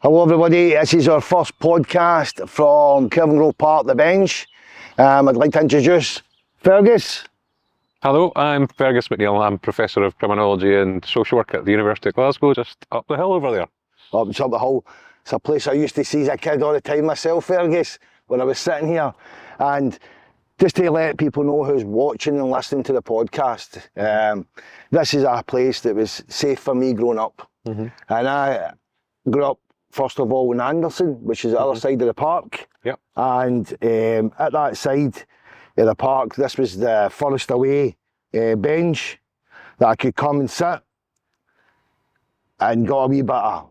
Hello everybody, this is our first podcast from Kelvingrove Park, the bench. I'd like to introduce Fergus. Hello, I'm Fergus McNeill. I'm Professor of Criminology and Social Work at the University of Glasgow, just up the hill over there. It's up the hill. It's a place I used to see as a kid all the time myself, Fergus, when I was sitting here. And just to let people know who's watching and listening to the podcast, this is a place that was safe for me growing up. And I grew up, first of all, in Anderson, which is the other side of the park. Yep. And at that side of the park, this was the furthest away bench that I could come and sit and got a wee bit of,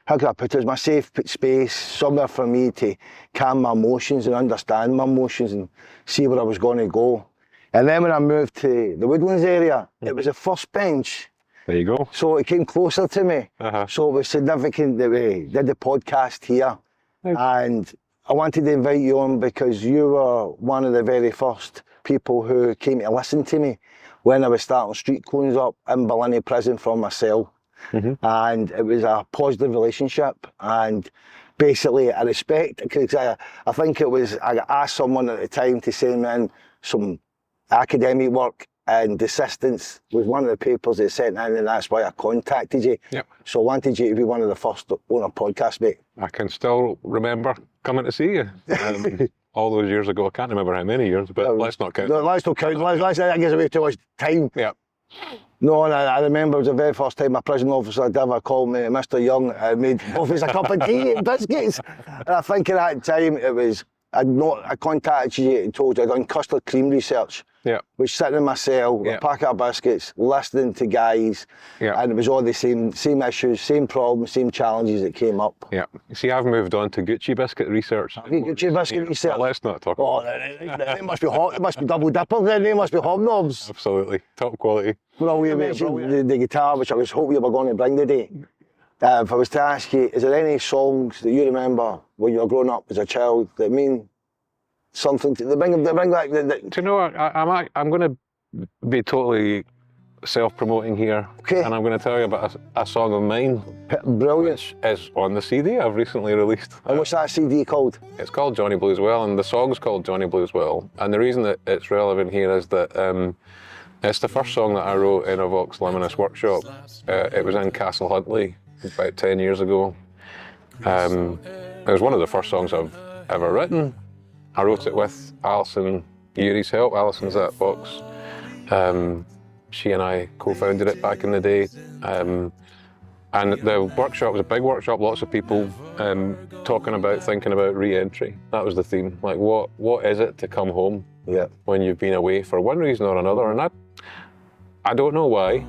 how could I put it, it was my safe space, somewhere for me to calm my emotions and understand my emotions and see where I was going to go. And then when I moved to the Woodlands area, it was the first bench. There you go. So it came closer to me. So it was significant that we did the podcast here. And I wanted to invite you on because you were one of the very first people who came to listen to me when I was starting street cleans up in Ballini prison from my cell. And it was a positive relationship. And basically I respect, because I think it was, I asked someone at the time to send me in some academic work, and Desistance was one of the papers they sent in, and that's why I contacted you. Yep. So I wanted you to be one of the first on a podcast, mate. I can still remember coming to see you all those years ago. I can't remember how many years, but let's not count. No, let's not count. Let's that gives away too much time. Yeah. No, and I remember it was the very first time a prison officer had ever called me Mr. Young and made both us a cup of tea and biscuits. And I think at that time it was, I contacted you and told you I'd done custard cream research. Yeah. Was sitting in my cell with a packet of biscuits, listening to guys, and it was all the same issues, same problems, same challenges that came up. Yeah. You see, I've moved on to Gucci biscuit research. Gucci biscuit research? But let's not talk about it. They must be hot. It must be double dippers then. They must be hobnobs. Absolutely. Top quality. Well, we mentioned the guitar, which I was hoping you were going to bring today. If I was to ask you, is there any songs that you remember when you were growing up as a child that mean something to they bring back Do you know what? I'm going to be totally self-promoting here, and I'm going to tell you about a song of mine. Brilliant. Which is on the CD I've recently released. And what's that CD called? It's called Johnny Blues Well, and the song's called Johnny Blues Well. And the reason that it's relevant here is that it's the first song that I wrote in a Vox Liminis workshop. It was in Castle Huntly about 10 years ago. It was one of the first songs I've ever written. I wrote it with Alison Urie's help. Alison's at Vox. She and I co-founded it back in the day. And the workshop was a big workshop, lots of people thinking about re-entry. That was the theme. Like, what is it to come home when you've been away for one reason or another? And I don't know why,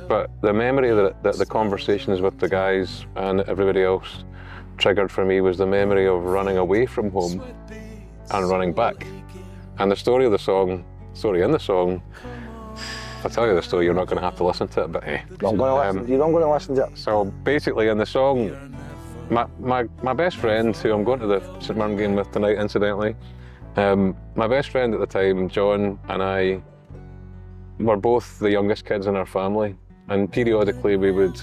but the memory that the conversations with the guys and everybody else triggered for me was the memory of running away from home and running back. And the story in the song, if I tell you the story, you're not going to have to listen to it, but hey. You're not going to listen to it. So basically in the song, my best friend, who I'm going to the St Mirren game with tonight, incidentally, my best friend at the time, John, and I were both the youngest kids in our family, and periodically we would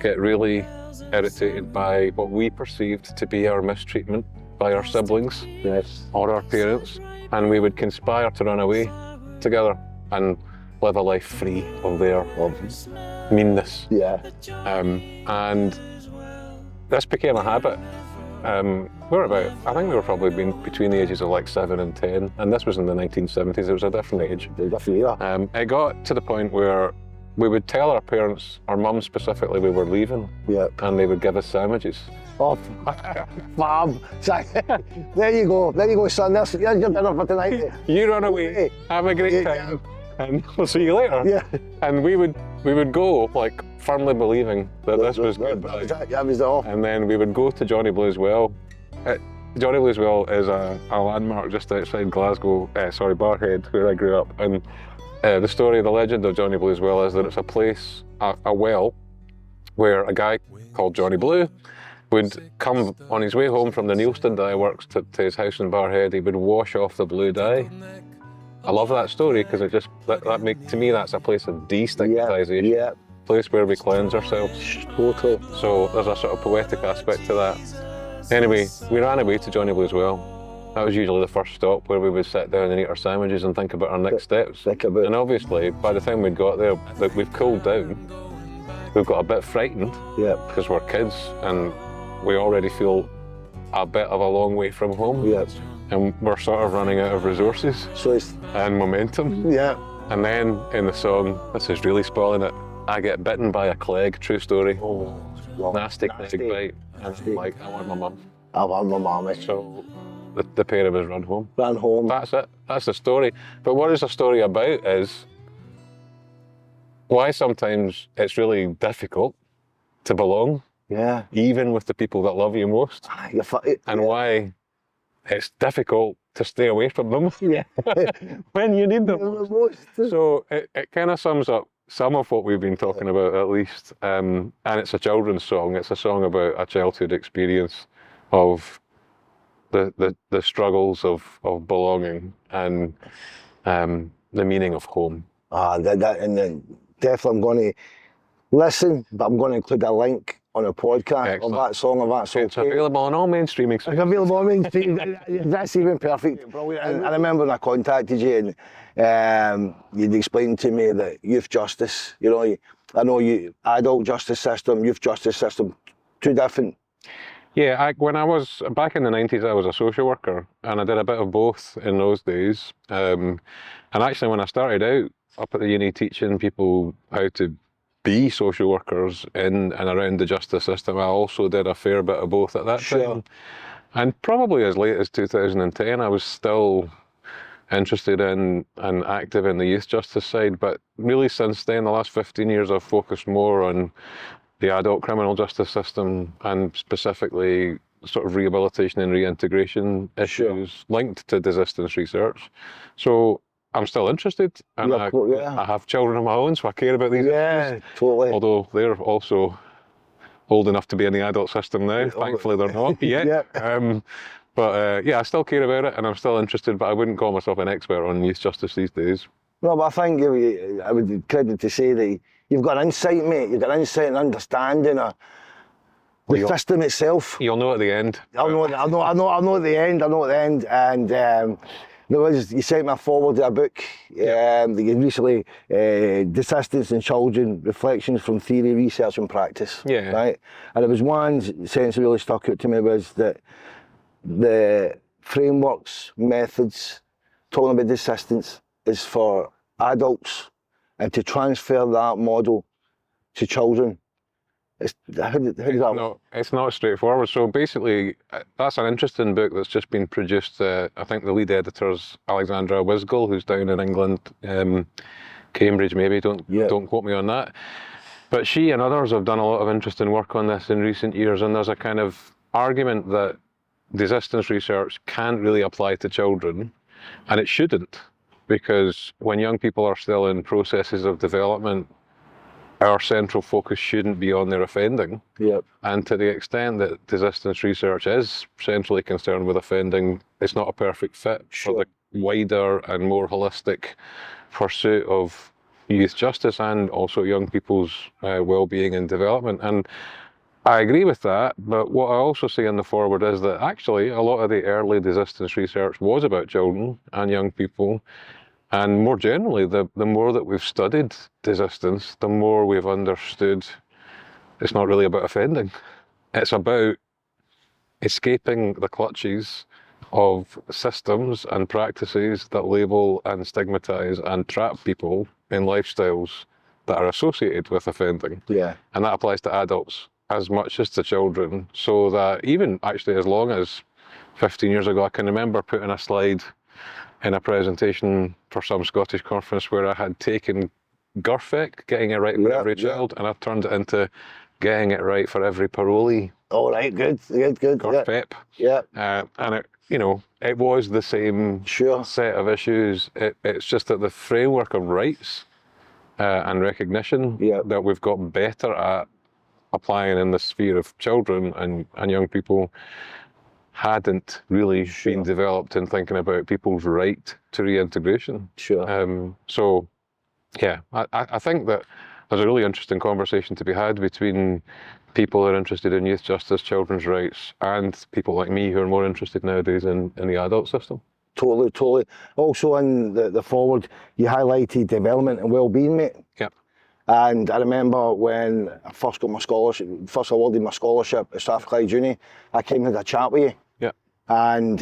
get really irritated by what we perceived to be our mistreatment by our siblings or our parents, and we would conspire to run away together and live a life free of meanness. And this became a habit. I think we were probably between the ages of like 7 and 10, and this was in the 1970s. It was a different age. It got to the point where we would tell our parents, our mum specifically, we were leaving, and they would give us sandwiches. Oh, fab. There you go, son. There's your dinner for tonight. You run away, have a great time, and we'll see you later. And we would go, like, firmly believing that this was goodbye. That was all. And then we would go to Johnny Blues Well. Johnny Blues Well is a landmark just outside Glasgow, Barhead, where I grew up. And the story, the legend of Johnny Blues Well is that it's a place, a well, where a guy called Johnny Blue would come on his way home from the Neilston dye works to his house in Barhead. He would wash off the blue dye. I love that story because it just, to me, that's a place of destigmatization. place where we cleanse ourselves. Total. So there's a sort of poetic aspect to that. Anyway, we ran away to Johnny Blue's Well. That was usually the first stop where we would sit down and eat our sandwiches and think about our next steps. And obviously, by the time we'd got there, we've cooled down. We've got a bit frightened because we're kids and we already feel a bit of a long way from home. And we're sort of running out of resources and momentum. And then in the song, this is really spoiling it, I get bitten by a clegg, true story. Nasty clegg bite. And I'm like, I want my mum. I want my mum. So the pair of us run home. Ran home. That's it. That's the story. But what is the story about is why sometimes it's really difficult to belong. Even with the people that love you most. And why it's difficult to stay away from them when you need them most. So it kind of sums up some of what we've been talking about, at least. And it's a children's song. It's a song about a childhood experience of the struggles of belonging and the meaning of home. And then definitely I'm going to listen, but I'm going to include a link on a podcast of that song, It's available on all mainstreaming sites. It's available on mainstream. That's even perfect. Brilliant. And I remember when I contacted you and you'd explained to me that youth justice, you know, I know you, adult justice system, youth justice system, two different. Yeah, when I was back in the 90s, I was a social worker and I did a bit of both in those days. And actually, when I started out up at the uni teaching people how to be social workers in and around the justice system, I also did a fair bit of both at that time. And probably as late as 2010, I was still interested in and active in the youth justice side. But really since then, the last 15 years, I've focused more on the adult criminal justice system and specifically sort of rehabilitation and reintegration issues linked to desistance research. So I'm still interested, and I have children of my own, so I care about these issues. Totally. Although they're also old enough to be in the adult system now. Thankfully, they're not yet. But I still care about it, and I'm still interested, but I wouldn't call myself an expert on youth justice these days. No, but I think I would credit to say that you've got insight, mate. You've got insight and understanding of the system itself. You'll know at the end. I know at the end. And you sent me forward to a book that you recently, Desistance in Children, Reflections from Theory, Research and Practice. Right? And there was one sentence that really stuck out to me, was that the frameworks, methods, talking about desistance is for adults, and to transfer that model to children. How does that work? It's not straightforward. So basically, that's an interesting book that's just been produced. I think the lead editor's Alexandra Wisgall, who's down in England, Cambridge maybe, don't quote me on that. But she and others have done a lot of interesting work on this in recent years, and there's a kind of argument that desistance research can't really apply to children, and it shouldn't, because when young people are still in processes of development, our central focus shouldn't be on their offending. And to the extent that desistance research is centrally concerned with offending, it's not a perfect fit for the wider and more holistic pursuit of youth justice and also young people's well-being and development. And I agree with that, but what I also say in the foreword is that actually a lot of the early desistance research was about children and young people. And more generally, the more that we've studied desistance, the more we've understood it's not really about offending. It's about escaping the clutches of systems and practices that label and stigmatise and trap people in lifestyles that are associated with offending. And that applies to adults as much as to children. So that even actually as long as 15 years ago, I can remember putting a slide in a presentation for some Scottish conference where I had taken GIRFEC, getting it right for every child, and I've turned it into getting it right for every parolee. All right, good. GIRFEP. And it was the same set of issues. It's just that the framework of rights and recognition that we've got better at applying in the sphere of children and young people hadn't really been developed in thinking about people's right to reintegration. I think that there's a really interesting conversation to be had between people who are interested in youth justice, children's rights, and people like me who are more interested nowadays in the adult system. Totally, totally. Also in the forward, you highlighted development and well-being, mate. Yeah. And I remember when I first got my scholarship, first awarded my scholarship at Strathclyde Uni, I came and had a chat with you. Yeah. And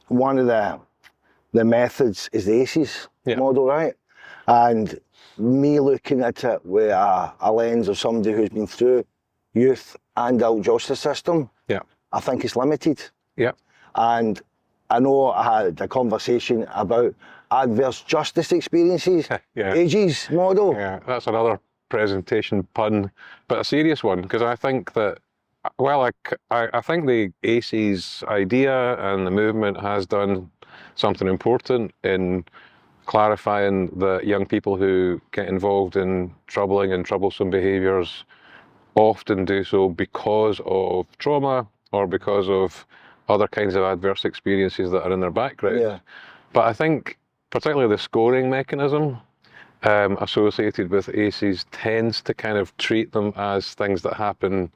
one of the methods is the ACEs model, right? And me looking at it with a lens of somebody who's been through youth and adult justice system, I think it's limited. Yeah. And I know I had a conversation about adverse justice experiences, AGES model. Yeah, that's another presentation pun, but a serious one, because I think that, well, I think the ACES idea and the movement has done something important in clarifying that young people who get involved in troubling and troublesome behaviours often do so because of trauma or because of other kinds of adverse experiences that are in their background. Yeah. But I think particularly the scoring mechanism associated with ACEs tends to kind of treat them as things that happen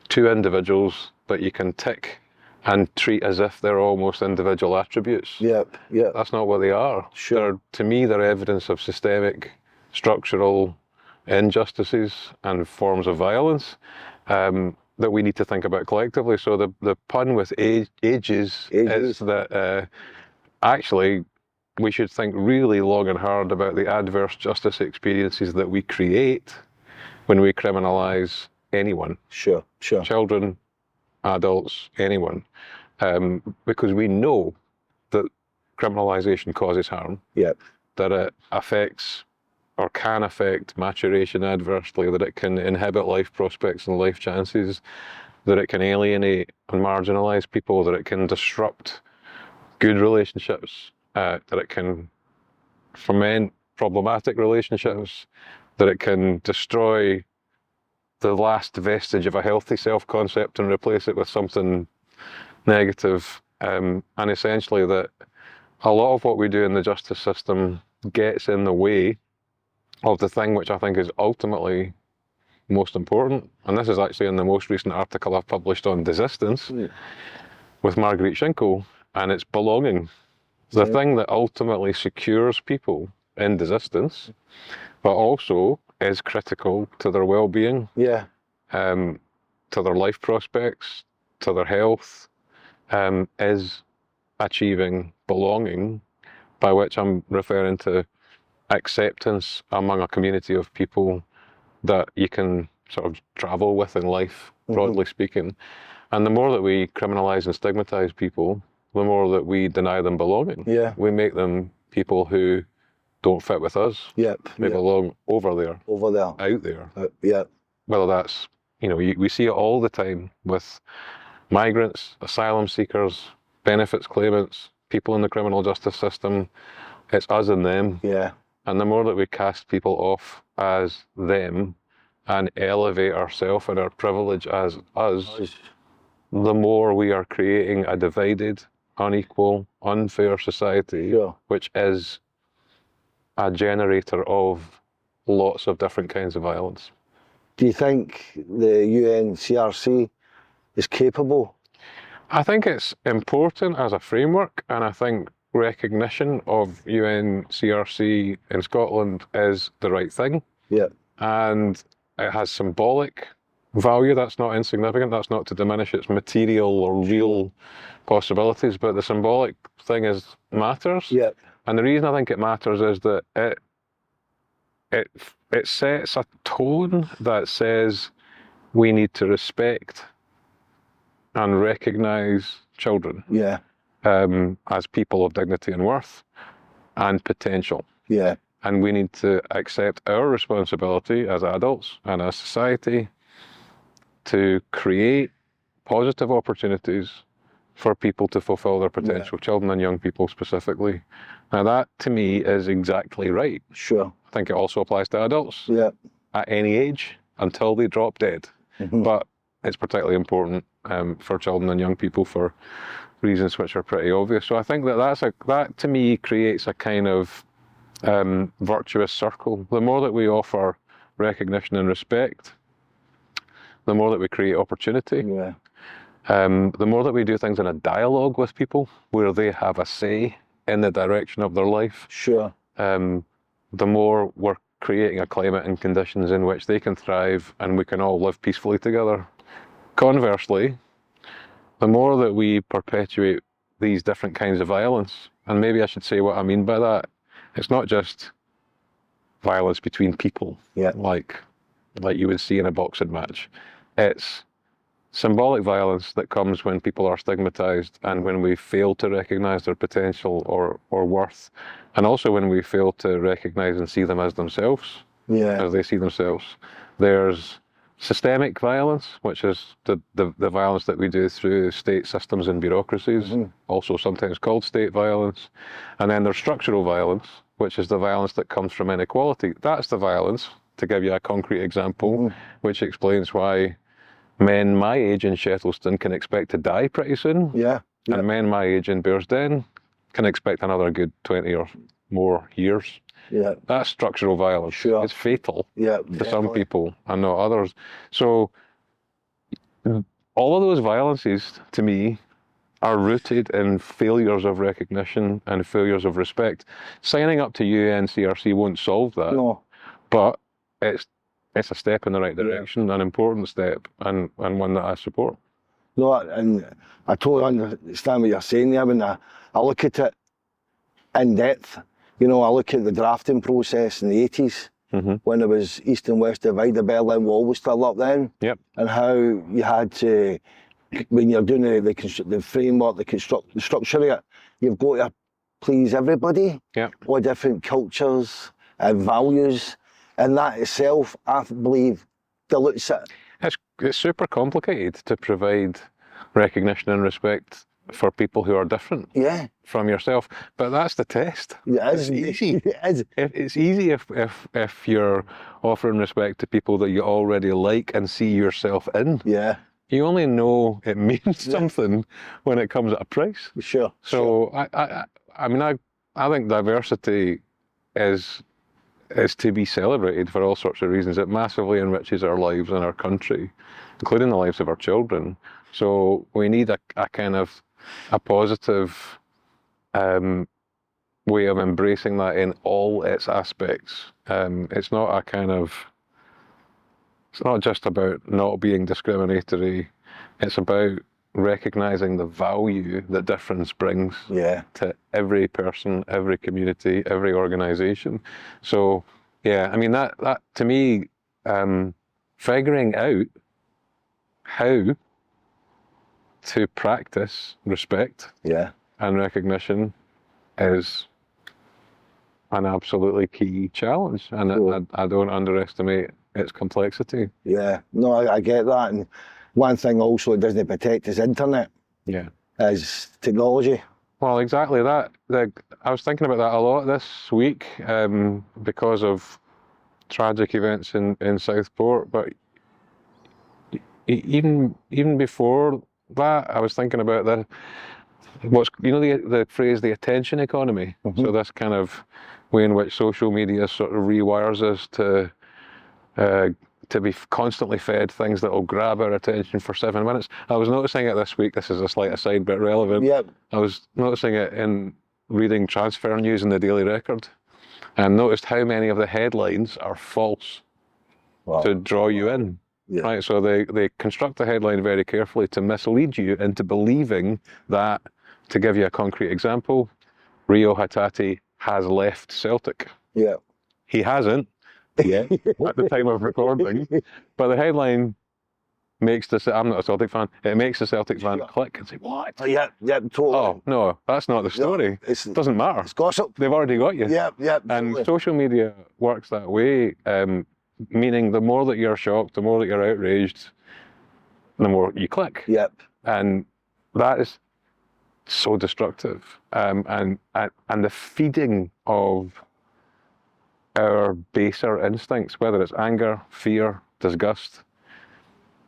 to individuals that you can tick and treat as if they're almost individual attributes. Yep. That's not what they are. Sure. To me, they're evidence of systemic, structural injustices and forms of violence that we need to think about collectively. So the pun with ages is that actually we should think really long and hard about the adverse justice experiences that we create when we criminalise anyone. Sure. Children, adults, anyone. Because we know that criminalisation causes harm. Yep. That it affects or can affect maturation adversely, that it can inhibit life prospects and life chances, that it can alienate and marginalise people, that it can disrupt good relationships, that it can foment problematic relationships, that it can destroy the last vestige of a healthy self-concept and replace it with something negative, and essentially that a lot of what we do in the justice system gets in the way of the thing which I think is ultimately most important. And this is actually in the most recent article I've published on desistance with Marguerite Schinkel, and it's belonging. The thing that ultimately secures people in desistance, but also is critical to their well-being, to their life prospects, to their health, is achieving belonging, by which I'm referring to acceptance among a community of people that you can sort of travel with in life, broadly speaking. And the more that we criminalise and stigmatise people, the more that we deny them belonging. We make them people who don't fit with us. They belong over there. Out there. Whether that's, we see it all the time with migrants, asylum seekers, benefits claimants, people in the criminal justice system. It's us and them. And the more that we cast people off as them and elevate ourselves and our privilege as us, the more we are creating a divided, unequal, unfair society, which is a generator of lots of different kinds of violence. Do you think the UNCRC is capable? I think it's important as a framework, and I think recognition of UNCRC in Scotland is the right thing. And it has symbolic value. That's not insignificant. That's not to diminish its material or real possibilities, but the symbolic thing matters. And the reason I think it matters is that it sets a tone that says we need to respect and recognise children as people of dignity and worth and potential. And we need to accept our responsibility as adults and as society to create positive opportunities for people to fulfil their potential, children and young people specifically. Now that, to me, is exactly right. I think it also applies to adults at any age until they drop dead. But it's particularly important for children and young people for reasons which are pretty obvious. So I think that to me creates a kind of virtuous circle. The more that we offer recognition and respect, the more that we create opportunity. Yeah. The more that we do things in a dialogue with people where they have a say in the direction of their life, Sure. the more we're creating a climate and conditions in which they can thrive and we can all live peacefully together. Conversely, the more that we perpetuate these different kinds of violence, and maybe I should say what I mean by that, it's not just violence between people, Yeah. like you would see in a boxing match. It's symbolic violence that comes when people are stigmatized and when we fail to recognize their potential or worth, and also when we fail to recognize and see them as themselves, Yeah. as they see themselves. There's systemic violence, which is the violence that we do through state systems and bureaucracies, also sometimes called state violence. And then there's structural violence, which is the violence that comes from inequality. That's the violence, to give you a concrete example, which explains why men my age in Shettleston can expect to die pretty soon. Yeah. And men my age in Bearsden can expect another good 20 or more years. Yeah. That's structural violence. Sure. It's fatal Yeah. to some people and not others. So all of those violences, to me, are rooted in failures of recognition and failures of respect. Signing up to UNCRC won't solve that, No. but it's a step in the right direction, an important step, and one that I support. No, and I totally understand what you're saying there. When I look at it in depth, you know, I look at the drafting process in the 80s, when there was East and West divide, the Berlin Wall was still up then, and how you had to, when you're doing the framework, the structure of it, you've got to please everybody, all different cultures and values, and that itself, I believe, dilutes it. It's super complicated to provide recognition and respect for people who are different from yourself, but that's the test. Yeah, it's easy. It is. It's easy if you're offering respect to people that you already like and see yourself in. Yeah. You only know it means something when it comes at a price. Sure. So I mean I think diversity is to be celebrated for all sorts of reasons. It massively enriches our lives and our country, including the lives of our children. So we need a kind of a positive way of embracing that in all its aspects. It's not just about not being discriminatory. It's about recognizing the value that difference brings to every person, every community, every organization. So, I mean, that to me, figuring out how to practice respect and recognition is an absolutely key challenge, and I don't underestimate its complexity. Yeah, no, I get that, and one thing also it doesn't protect is internet. Is technology. Well, exactly that. I was thinking about that a lot this week because of tragic events in Southport, but even before that, I was thinking about the phrase the attention economy. So this kind of way in which social media sort of rewires us to be constantly fed things that will grab our attention for 7 minutes. I was noticing it this week. This is a slight aside, but relevant. I was noticing it in reading transfer news in the Daily Record, and noticed how many of the headlines are false to draw you in. Right, so they construct the headline very carefully to mislead you into believing that, to give you a concrete example, Rio Hatate has left Celtic. He hasn't yet at the time of recording, but the headline makes I'm not a Celtic fan, it makes the Celtic fan click and say, what? Totally. Oh, no, that's not the story. It doesn't matter. It's gossip. They've already got you. And totally. social media works that way, meaning the more that you're shocked, the more that you're outraged, the more you click. And that is so destructive. And the feeding of our baser instincts, whether it's anger, fear, disgust,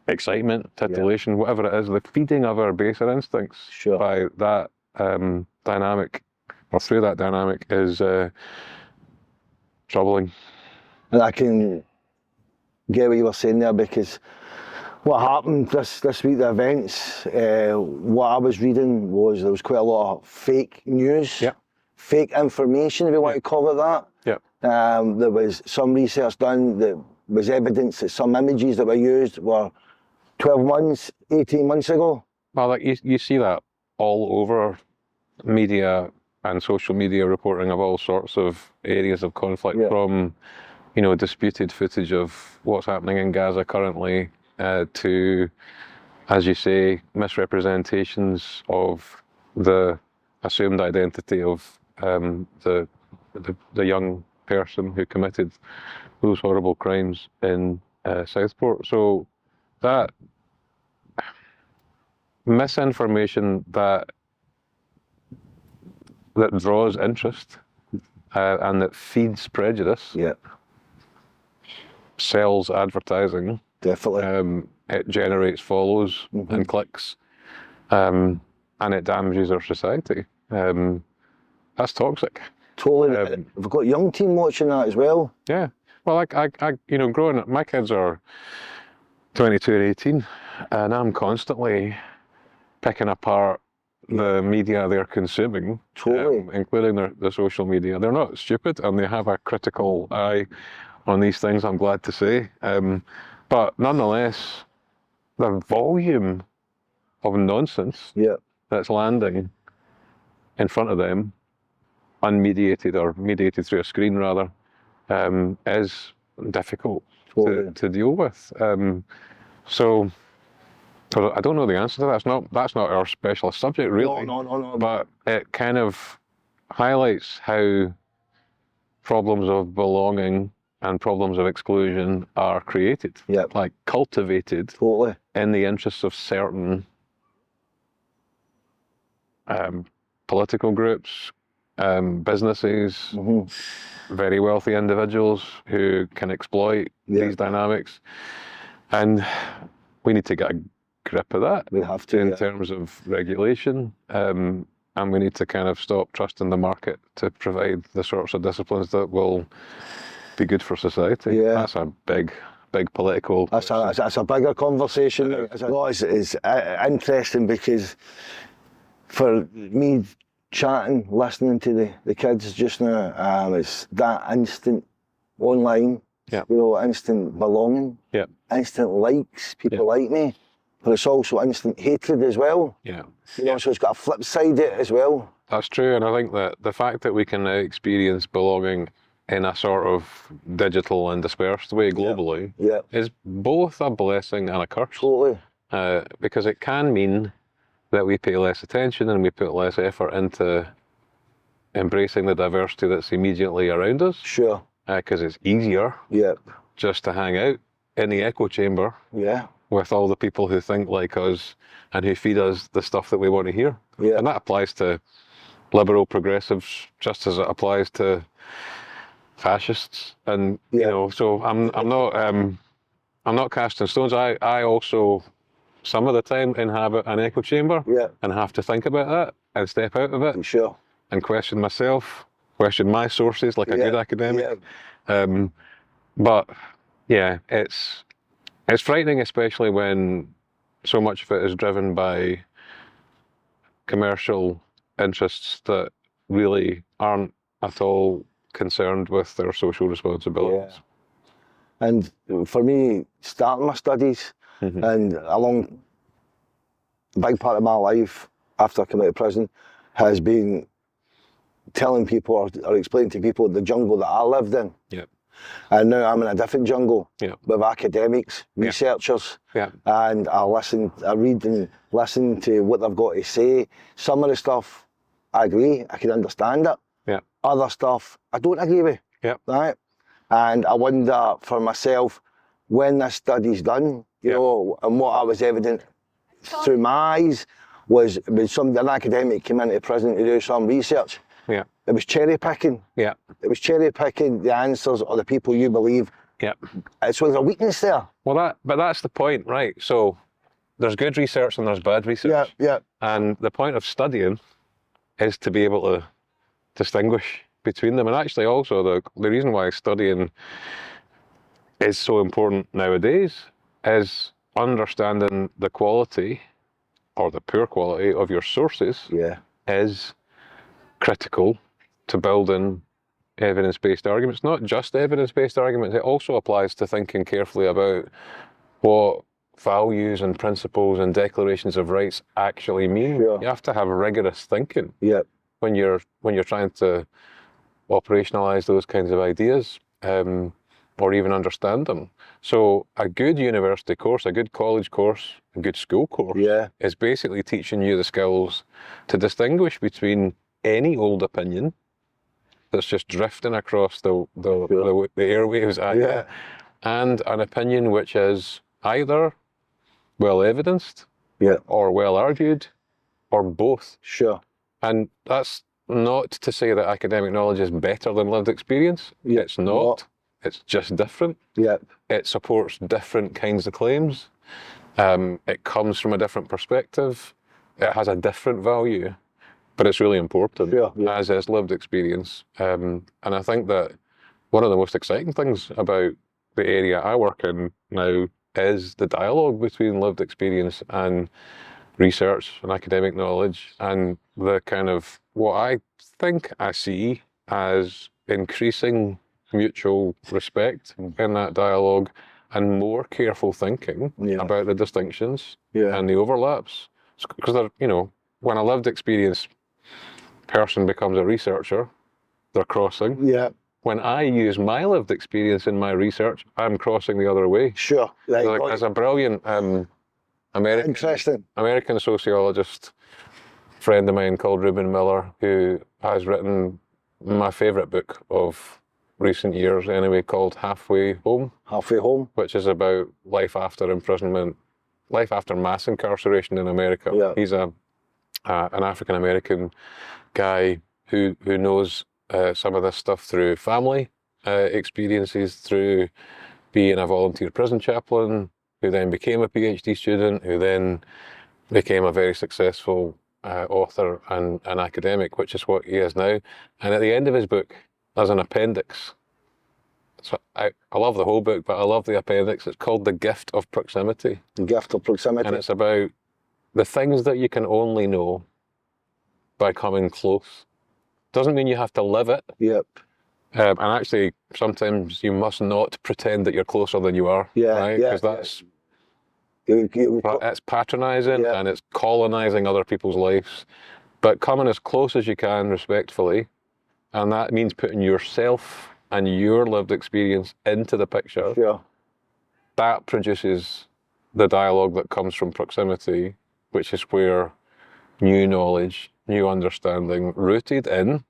excitement, titillation, whatever it is, the feeding of our baser instincts by that dynamic, or through that dynamic, is troubling. And I can get what you were saying there, because what happened this week, the events, what I was reading was there was quite a lot of fake news, fake information, if you want to call it that. There was some research done that was evidence that some images that were used were 12 months, 18 months ago. Well, like you see that all over media and social media reporting of all sorts of areas of conflict, from, you know, disputed footage of what's happening in Gaza currently, to, as you say, misrepresentations of the assumed identity of the young person who committed those horrible crimes in Southport. So that misinformation that draws interest and that feeds prejudice sells advertising. Definitely. It generates follows and clicks, and it damages our society. That's toxic. Totally. We've got a young team watching that as well. Yeah. Well, I you know, growing up, my kids are 22 and 18, and I'm constantly picking apart the media they're consuming, including the social media. They're not stupid, and they have a critical eye on these things, I'm glad to say. But nonetheless, the volume of nonsense that's landing in front of them, unmediated or mediated through a screen rather, is difficult to deal with. So I don't know the answer to that. That's not our specialist subject, really. No. But it kind of highlights how problems of belonging and problems of exclusion are created, like cultivated in the interests of certain political groups, businesses, very wealthy individuals who can exploit these dynamics. And we need to get a grip of that. We have to, in terms of regulation, and we need to kind of stop trusting the market to provide the sorts of disciplines that will be good for society. That's a big political. That's a bigger conversation. It's interesting because for me chatting, listening to the kids just now, it's that instant online, you know, instant belonging, instant likes, people like me, but it's also instant hatred as well. You know, so it's got a flip side to it as well. That's true, and I think that the fact that we can now experience belonging in a sort of digital and dispersed way globally is both a blessing and a curse. Because it can mean that we pay less attention and we put less effort into embracing the diversity that's immediately around us. Because it's easier just to hang out in the echo chamber with all the people who think like us and who feed us the stuff that we want to hear. And that applies to liberal progressives just as it applies to fascists. And you know, so I'm not casting stones. I also some of the time inhabit an echo chamber and have to think about that and step out of it and question myself, question my sources like a good academic. But yeah, it's frightening, especially when so much of it is driven by commercial interests that really aren't at all concerned with their social responsibilities. And for me, starting my studies and along a big part of my life after I came out of prison has been telling people or explaining to people the jungle that I lived in. And now I'm in a different jungle with academics, researchers, and I read and listen to what they've got to say. Some of the stuff I agree, I can understand it. Other stuff I don't agree with. Right? And I wonder for myself, when this study's done, you know, and what was evident through my eyes was when an academic came into prison to do some research. It was cherry picking. It was cherry picking the answers or the people you believe. So there's a weakness there. Well, but that's the point, right? So there's good research and there's bad research. And the point of studying is to be able to distinguish between them. And actually also the reason why studying is so important nowadays is understanding the quality or the poor quality of your sources is critical to building evidence-based arguments. Not just evidence-based arguments, it also applies to thinking carefully about what values and principles and declarations of rights actually mean. You have to have rigorous thinking when you're trying to operationalize those kinds of ideas or even understand them. So a good university course, a good college course, a good school course is basically teaching you the skills to distinguish between any old opinion that's just drifting across the airwaves at you, and an opinion which is either well evidenced or well argued or both. And that's not to say that academic knowledge is better than lived experience. It's not. It's just different. It supports different kinds of claims. It comes from a different perspective. It has a different value, but it's really important, as is lived experience. And I think that one of the most exciting things about the area I work in now is the dialogue between lived experience and research and academic knowledge, and the kind of what I think I see as increasing mutual respect in that dialogue and more careful thinking about the distinctions and the overlaps. Because when a lived experience person becomes a researcher, they're crossing. When I use my lived experience in my research, I'm crossing the other way. There's a brilliant American sociologist friend of mine called Reuben Miller, who has written my favourite book of recent years anyway, called Halfway Home, which is about life after imprisonment, life after mass incarceration in America. He's an African American guy who knows some of this stuff through family experiences, through being a volunteer prison chaplain, who then became a PhD student, who then became a very successful author and an academic, which is what he is now. And at the end of his book, there's an appendix. So I love the whole book, but I love the appendix. It's called The Gift of Proximity. The Gift of Proximity. And it's about the things that you can only know by coming close. Doesn't mean you have to live it. And actually, sometimes you must not pretend that you're closer than you are. Right? Because it's patronising and it's colonising other people's lives. But coming as close as you can, respectfully, and that means putting yourself and your lived experience into the picture. That produces the dialogue that comes from proximity, which is where new knowledge, new understanding, rooted in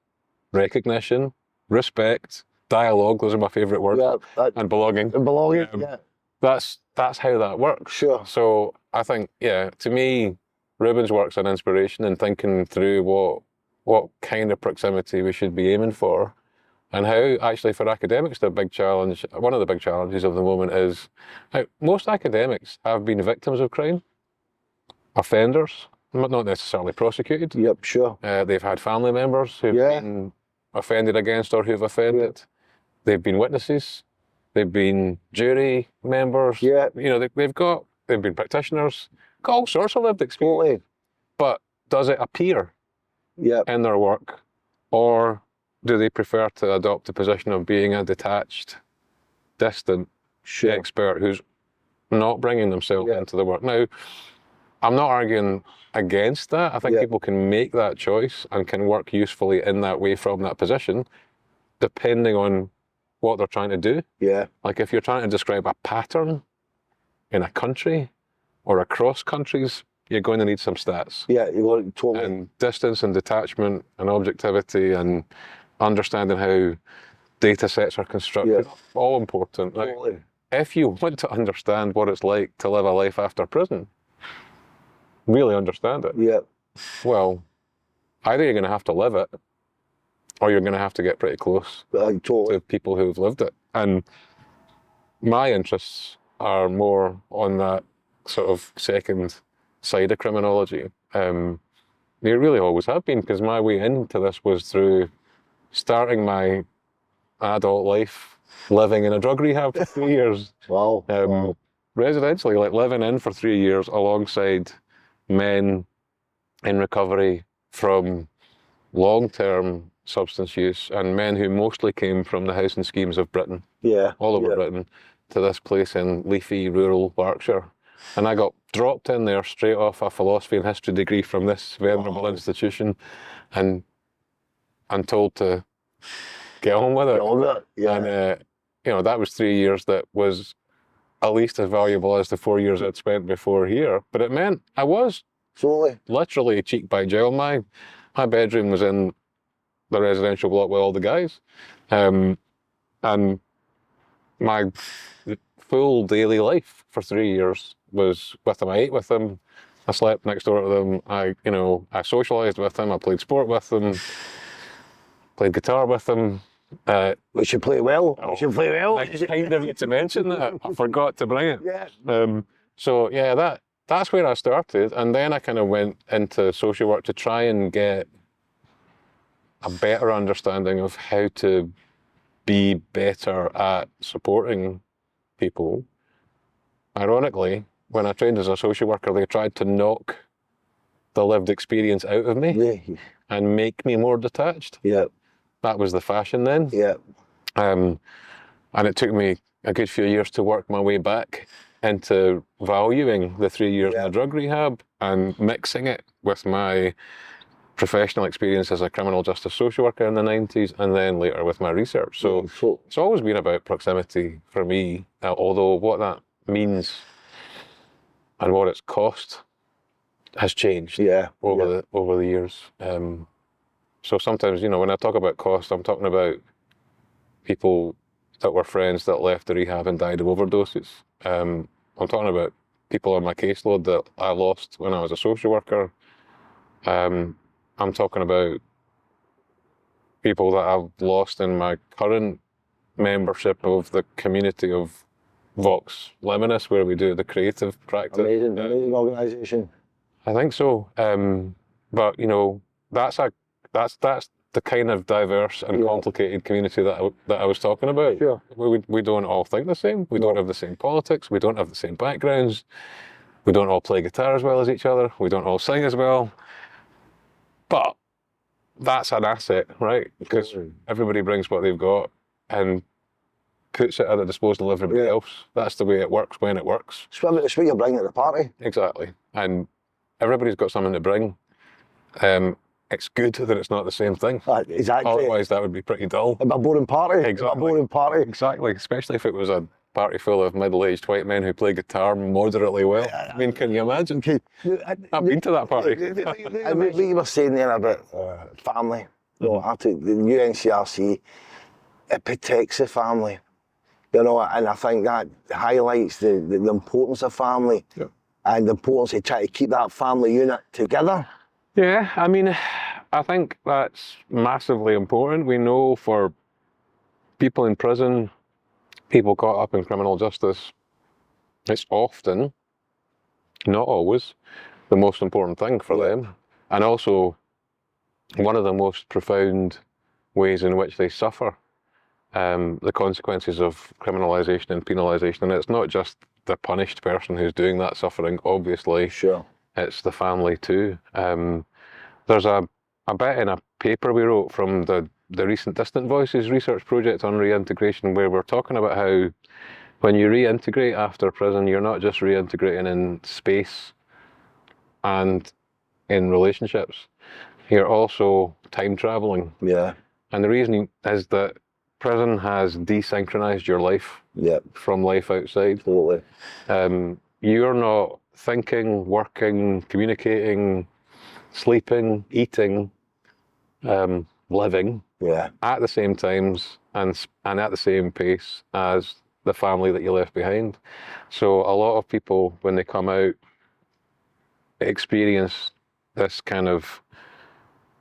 recognition, respect, dialogue, those are my favourite words, and belonging. That's how that works. So I think, to me, Reuben's work's an inspiration in thinking through what kind of proximity we should be aiming for, and how actually for academics one of the big challenges of the moment is how most academics have been victims of crime, offenders, not necessarily prosecuted. They've had family members who've been offended against or who've offended. They've been witnesses. They've been jury members. They've been practitioners. Got all sorts of lived experience. But does it appear in their work, or do they prefer to adopt the position of being a detached, distant expert who's not bringing themselves into the work? Now, I'm not arguing against that. I think people can make that choice and can work usefully in that way from that position, depending on what they're trying to do. Like if you're trying to describe a pattern in a country or across countries, you're going to need some stats. Totally. And distance and detachment and objectivity and understanding how data sets are constructed, all important. Totally. Like, if you want to understand what it's like to live a life after prison, really understand it, well, either you're going to have to live it, or you're going to have to get pretty close to people who've lived it. And my interests are more on that sort of second side of criminology. They really always have been, because my way into this was through starting my adult life living in a drug rehab for 3 years. Wow. Wow. Residentially, like living in for 3 years alongside men in recovery from long-term substance use and men who mostly came from the housing schemes of Britain, Yeah. all over Britain, to this place in leafy rural Berkshire. And I got dropped in there straight off a philosophy and history degree from this venerable institution and told to get on with it. Get on with it, yeah. And, you know, that was 3 years that was at least as valuable as the 4 years I'd spent before here. But it meant I was literally cheek by jowl. My bedroom was in the residential block with all the guys. And my full daily life for 3 years was with them. I ate with them. I slept next door to them. I socialised with them. I played sport with them. Played guitar with them. Which you play well. Which you play well. It's kind of you to mention that. I forgot to bring it. Yeah. So yeah, that's where I started, and then I kind of went into social work to try and get a better understanding of how to be better at supporting people. Ironically, when I trained as a social worker, they tried to knock the lived experience out of me and make me more detached. Yeah. That was the fashion then. Yeah. And it took me a good few years to work my way back into valuing the 3 years in the drug rehab and mixing it with my professional experience as a criminal justice social worker in the 90s and then later with my research. So it's always been about proximity for me, although what that means and what it's cost has changed over the years. So sometimes, you know, when I talk about cost, I'm talking about people that were friends that left the rehab and died of overdoses. I'm talking about people on my caseload that I lost when I was a social worker. I'm talking about people that I've lost in my current membership of the community of Vox Liminis, where we do the creative practice. Amazing organisation. I think so. But, you know, that's the kind of diverse and complicated community that I was talking about. Sure. We don't all think the same. We don't have the same politics. We don't have the same backgrounds. We don't all play guitar as well as each other. We don't all sing as well. But that's an asset, right? Because everybody brings what they've got and puts it at the disposal of everybody else. That's the way it works when it works. It's what you're bringing at the party. Exactly. And everybody's got something to bring. It's good that it's not the same thing. Exactly. Otherwise, that would be pretty dull. A boring party. Exactly. A boring party. Exactly. Especially if it was a party full of middle-aged white men who play guitar moderately well. I mean, can you imagine? I've been to that party. What you were saying there about family, you know, the UNCRC, it protects the family, you know, and I think that highlights the importance of family and the importance of trying to keep that family unit together. Yeah, I mean, I think that's massively important. We know for people in prison, people caught up in criminal justice, it's often, not always, the most important thing for them. And also one of the most profound ways in which they suffer the consequences of criminalisation and penalisation. And it's not just the punished person who's doing that suffering, obviously. Sure. It's the family too. There's a bit in a paper we wrote from the recent Distant Voices research project on reintegration, where we're talking about how when you reintegrate after prison, you're not just reintegrating in space and in relationships, you're also time traveling. Yeah. And the reason is that prison has desynchronized your life from life outside. Totally. You're not thinking, working, communicating, sleeping, eating, living at the same times and at the same pace as the family that you left behind. So a lot of people, when they come out, experience this kind of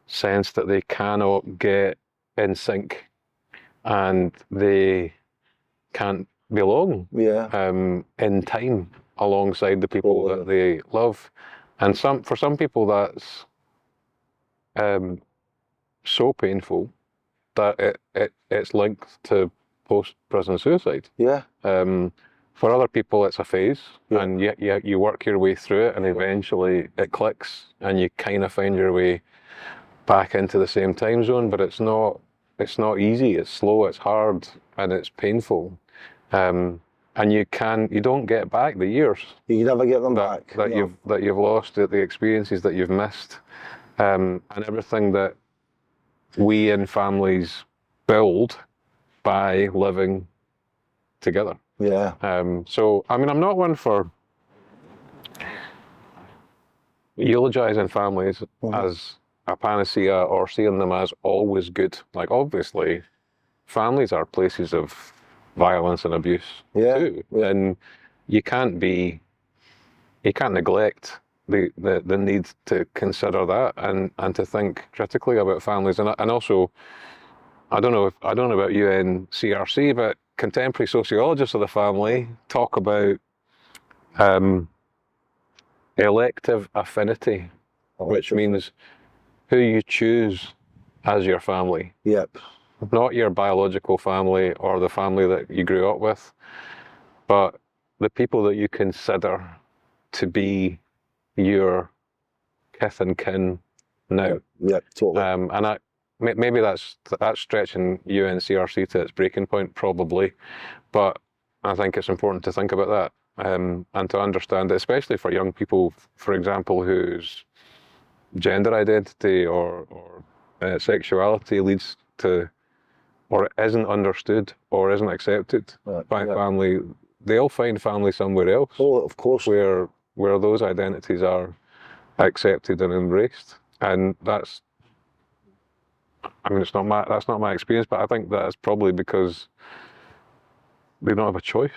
sense that they cannot get in sync and they can't belong in time alongside the people that they love. And for some people that's so painful that it's linked to post-prison suicide. Yeah. For other people, it's a phase, Yeah. and you work your way through it, and eventually it clicks, and you kind of find your way back into the same time zone. But it's not easy. It's slow. It's hard, and it's painful. And you don't get back the years You never get them back. that you've lost, the experiences that you've missed, and everything that we in families build by living together. Yeah. So, I mean, I'm not one for eulogizing families as a panacea or seeing them as always good. Like, obviously, families are places of violence and abuse too. Yeah. And you can't neglect the need to consider that and to think critically about families. And also, I don't know about you in CRC, but contemporary sociologists of the family talk about elective affinity, which means who you choose as your family. Yep. Not your biological family or the family that you grew up with, but the people that you consider to be your kith and kin now. Yep, totally. And maybe that's stretching UNCRC to its breaking point, probably, but I think it's important to think about that and to understand it, especially for young people, for example, whose gender identity or sexuality leads to, or isn't understood or isn't accepted by family. They'll find family somewhere else. Oh, of course. Where those identities are accepted and embraced, and that's not my experience, but I think that's probably because they don't have a choice.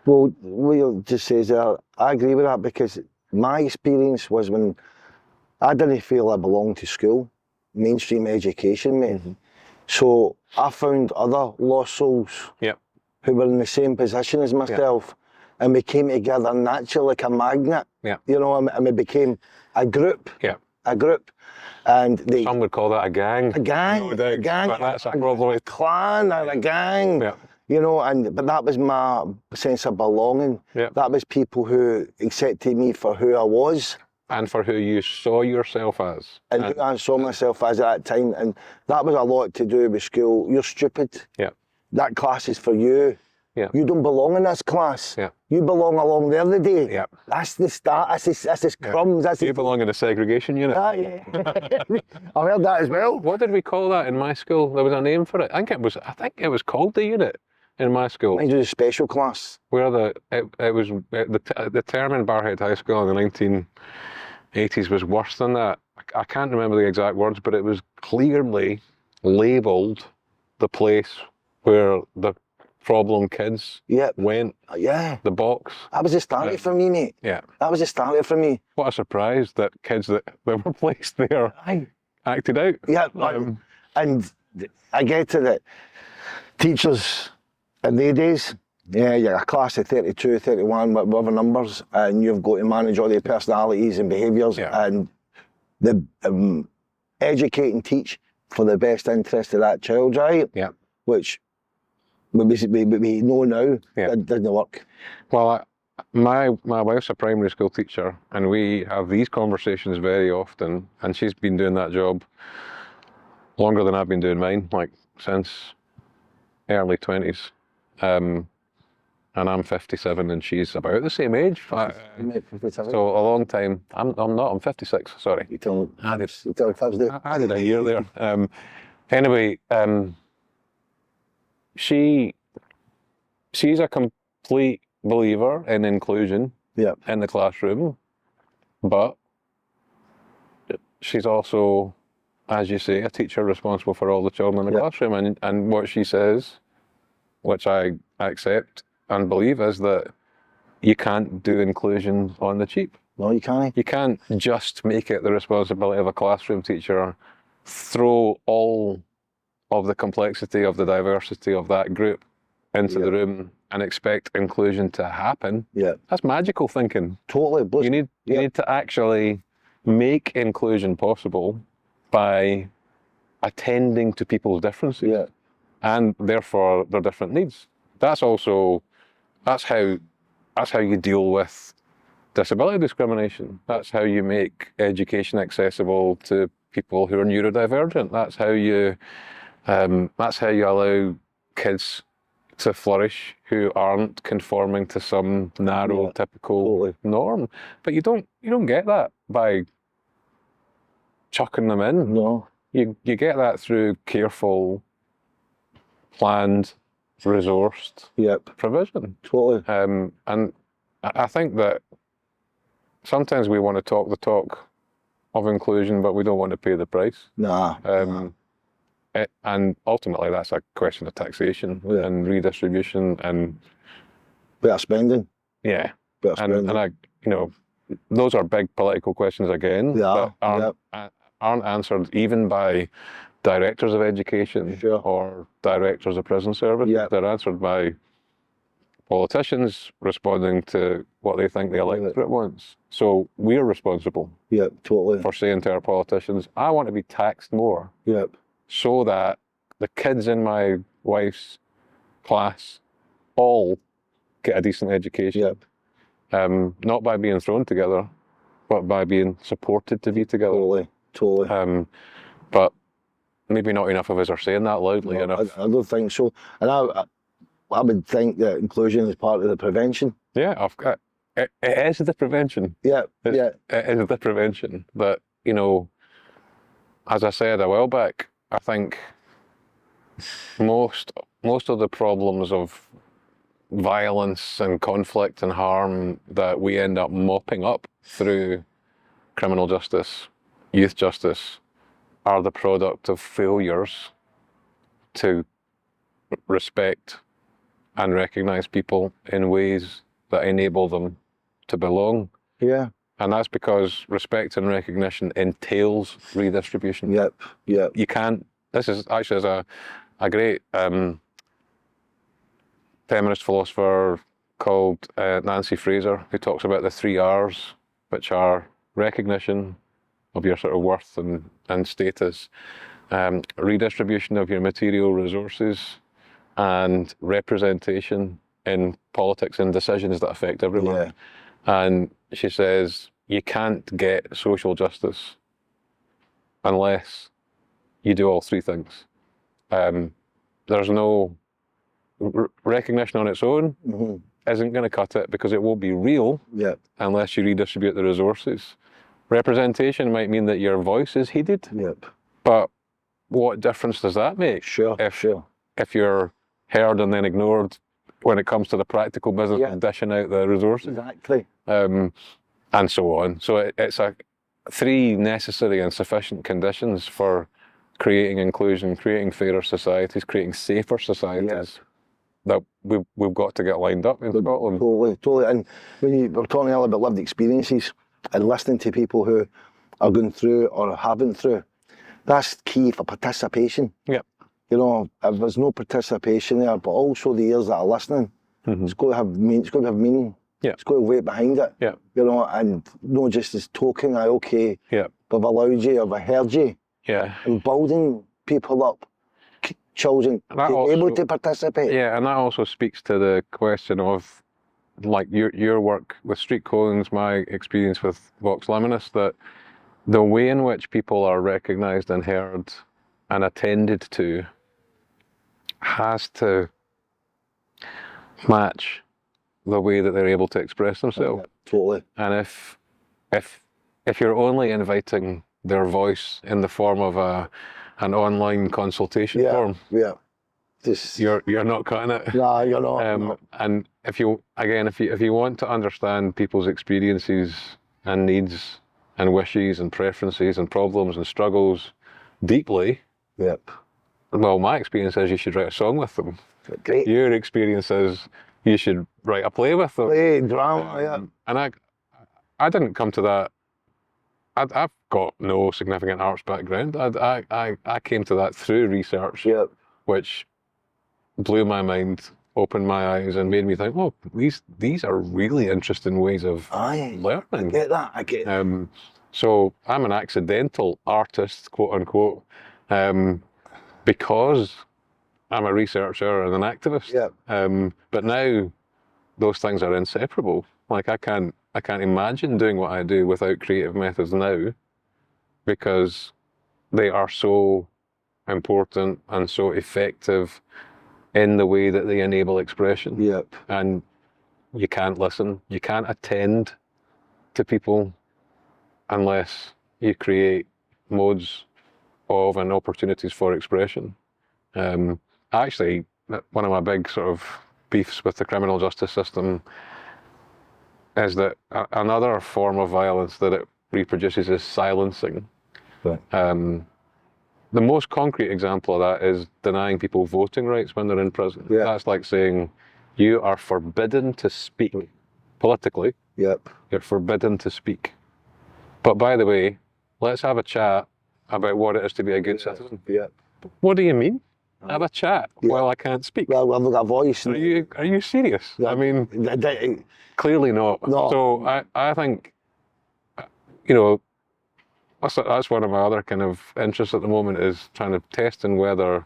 Well, Will just says that, I agree with that, because my experience was when I didn't feel I belonged to school, mainstream education, mate. Mm-hmm. So I found other lost souls who were in the same position as myself, and we came together naturally like a magnet, you know, and we became a group. Yeah. A group. And some would call that a gang. A gang. No doubt. A gang. But that's probably a clan and a gang. Yeah. You know, but that was my sense of belonging. Yeah. That was people who accepted me for who I was. And for who you saw yourself as. And who I saw myself as at that time. And that was a lot to do with school. You're stupid. Yeah. That class is for you. Yeah. You don't belong in this class. Yeah. You belong along there today. Yeah. That's the start. That's his crumbs. That's you belong in a segregation unit. Yeah. I heard that as well. What did we call that in my school? There was a name for it. I think it was called the unit in my school. It was a special class. Where the term in Barhead High School in the 1980s was worse than that. I can't remember the exact words, but it was clearly labelled the place where the problem kids went. Yeah. The box. That was the starter for me, mate. Yeah. That was the starter for me. What a surprise that kids that were placed there acted out. Yeah. And I get to that. Teachers in their days, you're a class of 32, 31, whatever numbers, and you've got to manage all their personalities and behaviours and educate and teach for the best interest of that child, right? Yeah. Which we know now that doesn't work. Well, my wife's a primary school teacher, and we have these conversations very often, and she's been doing that job longer than I've been doing mine, like since early 20s. And I'm 57 and she's about the same age. 57. So a long time. I'm 56, sorry. You tell Thursday. I did a year there. Anyway, she's a complete believer in inclusion in the classroom, but she's also, as you say, a teacher responsible for all the children in the classroom. And what she says, which I accept and believe, is that you can't do inclusion on the cheap. No, you can't. You can't just make it the responsibility of a classroom teacher, throw all of the complexity of the diversity of that group into the room and expect inclusion to happen. Yeah. That's magical thinking. Totally. You need to actually make inclusion possible by attending to people's differences. Yeah. And therefore their different needs. That's how you deal with disability discrimination. That's how you make education accessible to people who are neurodivergent. That's how you allow kids to flourish who aren't conforming to some narrow, typical norm. But you don't get that by chucking them in. No. You get that through careful, planned, resourced provision. Totally. And I think that sometimes we want to talk the talk of inclusion, but we don't want to pay the price. Nah. And ultimately, that's a question of taxation and redistribution and better spending. Yeah. Better spending. And those are big political questions again that aren't answered even by directors of education or directors of prison service. They're answered by politicians responding to what they think the electorate wants. So we're responsible for saying to our politicians, I want to be taxed more so that the kids in my wife's class all get a decent education. Not by being thrown together, but by being supported to be together. Totally. But maybe not enough of us are saying that loudly enough. I don't think so. And I would think that inclusion is part of the prevention. Yeah, it is the prevention. It is the prevention. But, as I said a while back, I think most of the problems of violence and conflict and harm that we end up mopping up through criminal justice, youth justice, are the product of failures to respect and recognise people in ways that enable them to belong. Yeah. And that's because respect and recognition entails redistribution. You can't, this is actually a great feminist philosopher called Nancy Fraser, who talks about the 3 R's, which are recognition of your sort of worth and status, redistribution of your material resources, and representation in politics and decisions that affect everyone. And she says, you can't get social justice unless you do all 3 things. There's no recognition on its own isn't going to cut it because it won't be real unless you redistribute the resources. Representation might mean that your voice is heeded, but what difference does that make? If you're heard and then ignored when it comes to the practical business of dishing out the resources. Exactly. And so on. So it's 3 necessary and sufficient conditions for creating inclusion, creating fairer societies, creating safer societies that we've got to get lined up in Scotland. Totally. And when you were talking earlier about lived experiences and listening to people who are going through or have been through, that's key for participation. If there's no participation there, but also the ears that are listening, it's got to have meaning. It's got to have weight behind it. And not just as token, we've allowed you, or we've heard you. And building people up, children, able to participate. And that also speaks to the question of, like your work with street clothing, my experience with Vox Liminis, that the way in which people are recognised and heard and attended to has to match the way that they're able to express themselves. Totally. And if you're only inviting their voice in the form of an online consultation form, you're not cutting it. No, you're not. No. And if you want to understand people's experiences and needs and wishes and preferences and problems and struggles deeply, well, my experience is you should write a song with them. Great. Your experience is you should write a play with them. Play, drama, And I didn't come to that. I've got no significant arts background. I came to that through research, which blew my mind, opened my eyes, and made me think, oh, these are really interesting ways of learning. I get that. So I'm an accidental artist, quote unquote, because I'm a researcher and an activist. Yeah. But now those things are inseparable. Like I can't imagine doing what I do without creative methods now, because they are so important and so effective in the way that they enable expression. Yep. And you can't listen, you can't attend to people unless you create modes of and opportunities for expression. Actually, one of my big sort of beefs with the criminal justice system is that another form of violence that it reproduces is silencing. Right. The most concrete example of that is denying people voting rights when they're in prison. Yeah. That's like saying you are forbidden to speak politically. Yep. You're forbidden to speak. But by the way, let's have a chat about what it is to be a good citizen. Yep. What do you mean? Have a chat while I can't speak. Well, I've got a voice. Are you serious? Yeah. I mean, clearly not. No. So I think, you know, that's one of my other kind of interests at the moment, is trying to test in whether,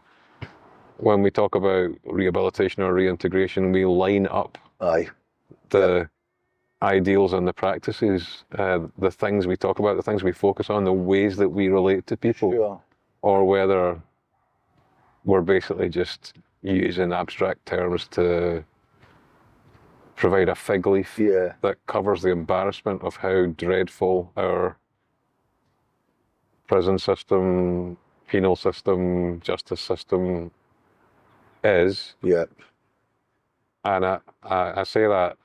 when we talk about rehabilitation or reintegration, we line up the ideals and the practices, the things we talk about, the things we focus on, the ways that we relate to people, Sure. or whether we're basically just using abstract terms to provide a fig leaf that covers the embarrassment of how dreadful our prison system, penal system, justice system is. Yep. And I say that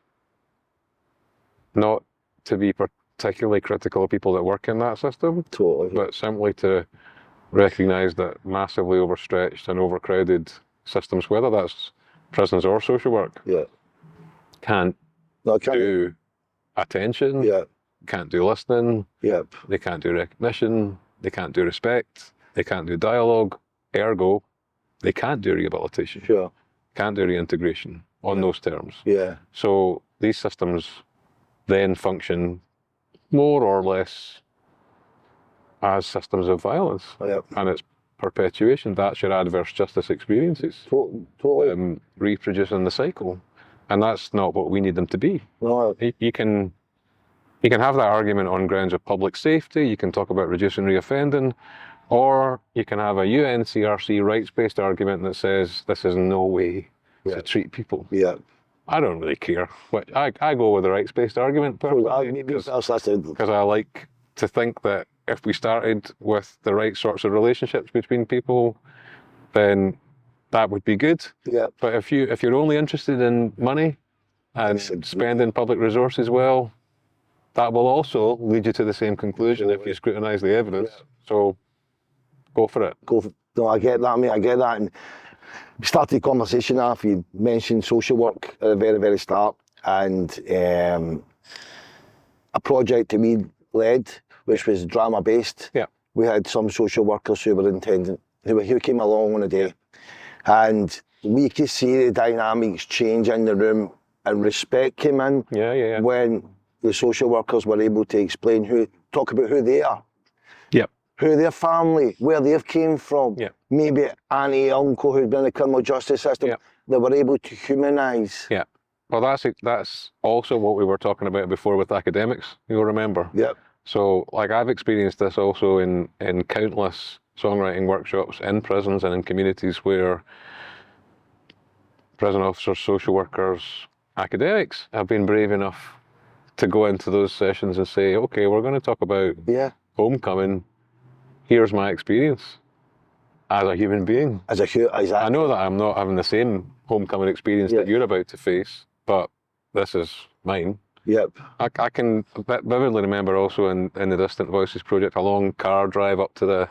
not to be particularly critical of people that work in that system, Totally. but simply to recognise that massively overstretched and overcrowded systems, whether that's prisons or social work, can't do attention, can't do listening, they can't do recognition, they can't do respect, they can't do dialogue, ergo, they can't do rehabilitation, can't do reintegration on those terms. So these systems then function more or less as systems of violence, and its perpetuation. That's your adverse justice experiences, Totally. reproducing the cycle, and that's not what we need them to be. No. You can have that argument on grounds of public safety. You can talk about reducing reoffending, or you can have a UNCRC rights-based argument that says this is no way to treat people. I don't really care. I go with the rights-based argument because I like to think that if we started with the right sorts of relationships between people, then that would be good. But if you're only interested in money and spending public resources well, that will also lead you to the same conclusion if you scrutinise the evidence. So go for it. No, I get that, mate. I get that. And we started the conversation after you mentioned social work at the very, very start, and a project that we led, which was drama based. We had some social workers who were intending, who came along on a day, and we could see the dynamics change in the room, and respect came in when the social workers were able to talk about who they are. Who their family, where they've came from. Maybe auntie, uncle who'd been in the criminal justice system. They were able to humanise. Well, that's also what we were talking about before with academics, you'll remember. So, like, I've experienced this also in countless songwriting workshops in prisons and in communities where prison officers, social workers, academics have been brave enough to go into those sessions and say, okay, we're going to talk about homecoming. Here's my experience as a human being. I know that I'm not having the same homecoming experience that you're about to face, but this is mine. I can vividly remember also in the Distant Voices project, a long car drive up to the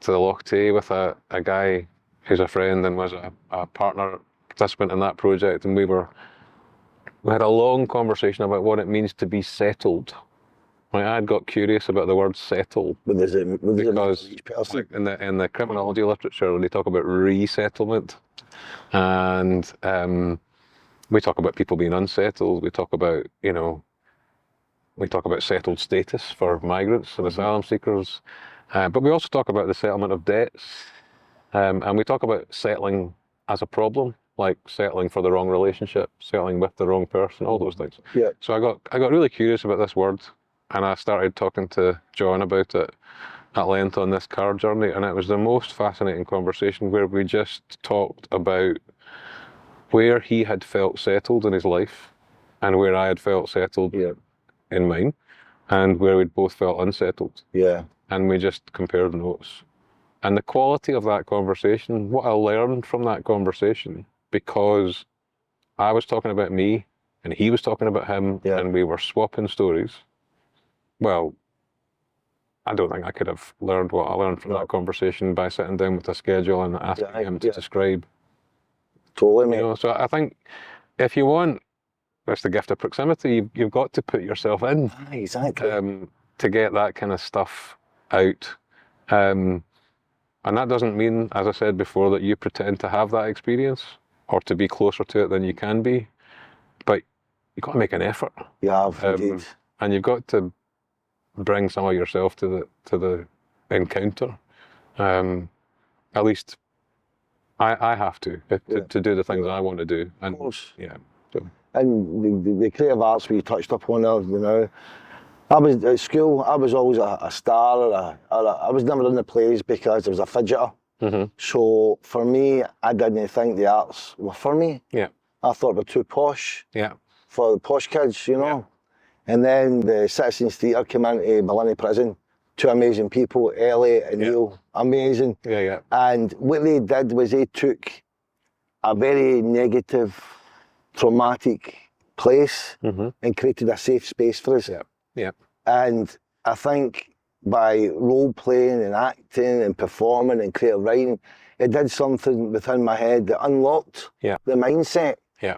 Loch Tay with a guy who's a friend and was a partner participant in that project, and we had a long conversation about what it means to be settled. I got curious about the word settle because like in the criminology literature, when they talk about resettlement, and we talk about people being unsettled, we talk about settled status for migrants and asylum seekers, But we also talk about the settlement of debts, and we talk about settling as a problem, like settling for the wrong relationship, settling with the wrong person, all those things. Yeah. So I got really curious about this word, and I started talking to John about it at length on this car journey, and it was the most fascinating conversation where we just talked about where he had felt settled in his life and where I had felt settled in mine, and where we'd both felt unsettled. Yeah. And we just compared notes. And the quality of that conversation, what I learned from that conversation, because I was talking about me and he was talking about him, and we were swapping stories. Well, I don't think I could have learned what I learned from that conversation by sitting down with a schedule and asking him to describe. Totally, mate. You know, so I think if you want, that's the gift of proximity, you've got to put yourself in. Exactly. To get that kind of stuff out. And that doesn't mean, as I said before, that you pretend to have that experience or to be closer to it than you can be. But you've got to make an effort. You have, indeed. And you've got to bring some of yourself to the encounter. At least I have to do the things I want to do. And, of course. Yeah. So. And the creative arts we touched upon there, you know, I was at school, I was always a star, I was never in the plays because I was a fidgeter. Mm-hmm. So for me, I didn't think the arts were for me. Yeah. I thought they were too posh. Yeah. For the posh kids, you know. Yeah. And then the Citizens Theatre came into Malini Prison. Two amazing people, Ellie and Neil, amazing. Yeah, yeah. And what they did was they took a very negative, traumatic place and created a safe space for us. Yeah. Yeah. And I think by role playing and acting and performing and creative writing, it did something within my head that unlocked the mindset. Yeah.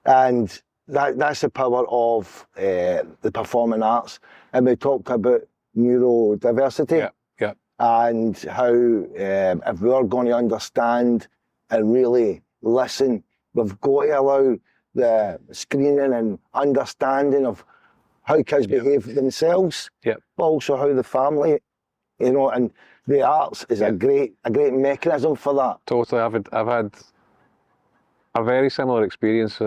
And that's the power of the performing arts. And we talked about neurodiversity and how if we're going to understand and really listen, we've got to allow the screening and understanding of how kids behave themselves, but also how the family, you know, and the arts is a great mechanism for that. Totally. I've had a very similar experience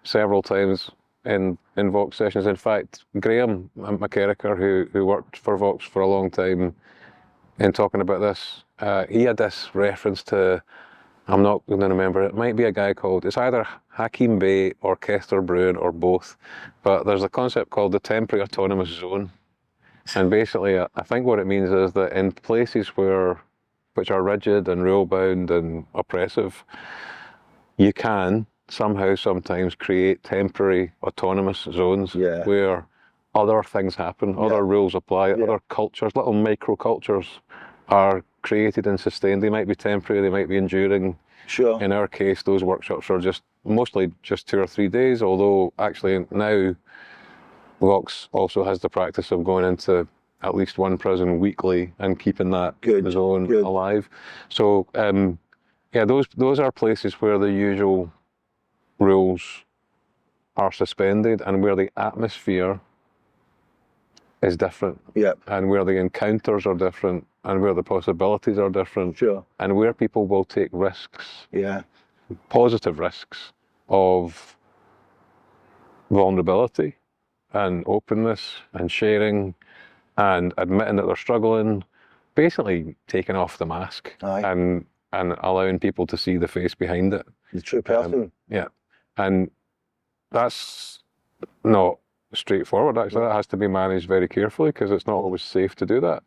several times in Vox sessions. In fact, Graham McCarricker, who worked for Vox for a long time, in talking about this, he had this reference to, I'm not going to remember, it might be a guy called, it's either Hakeem Bey or Kester Bruin or both, but there's a concept called the temporary autonomous zone. And basically, I think what it means is that in places which are rigid and rule-bound and oppressive, you can somehow sometimes create temporary autonomous zones where other things happen, other rules apply, other cultures, little micro-cultures are created and sustained. They might be temporary, they might be enduring. Sure. In our case, those workshops are mostly just 2 or 3 days, although actually now Vox also has the practice of going into at least one prison weekly and keeping that zone alive. So those are places where the usual rules are suspended and where the atmosphere is different. Yeah. And where the encounters are different and where the possibilities are different. Sure. And where people will take risks. Yeah. Positive risks of vulnerability and openness and sharing and admitting that they're struggling, basically taking off the mask and allowing people to see the face behind it. The true person. And that's not straightforward, actually. That has to be managed very carefully because it's not always safe to do that.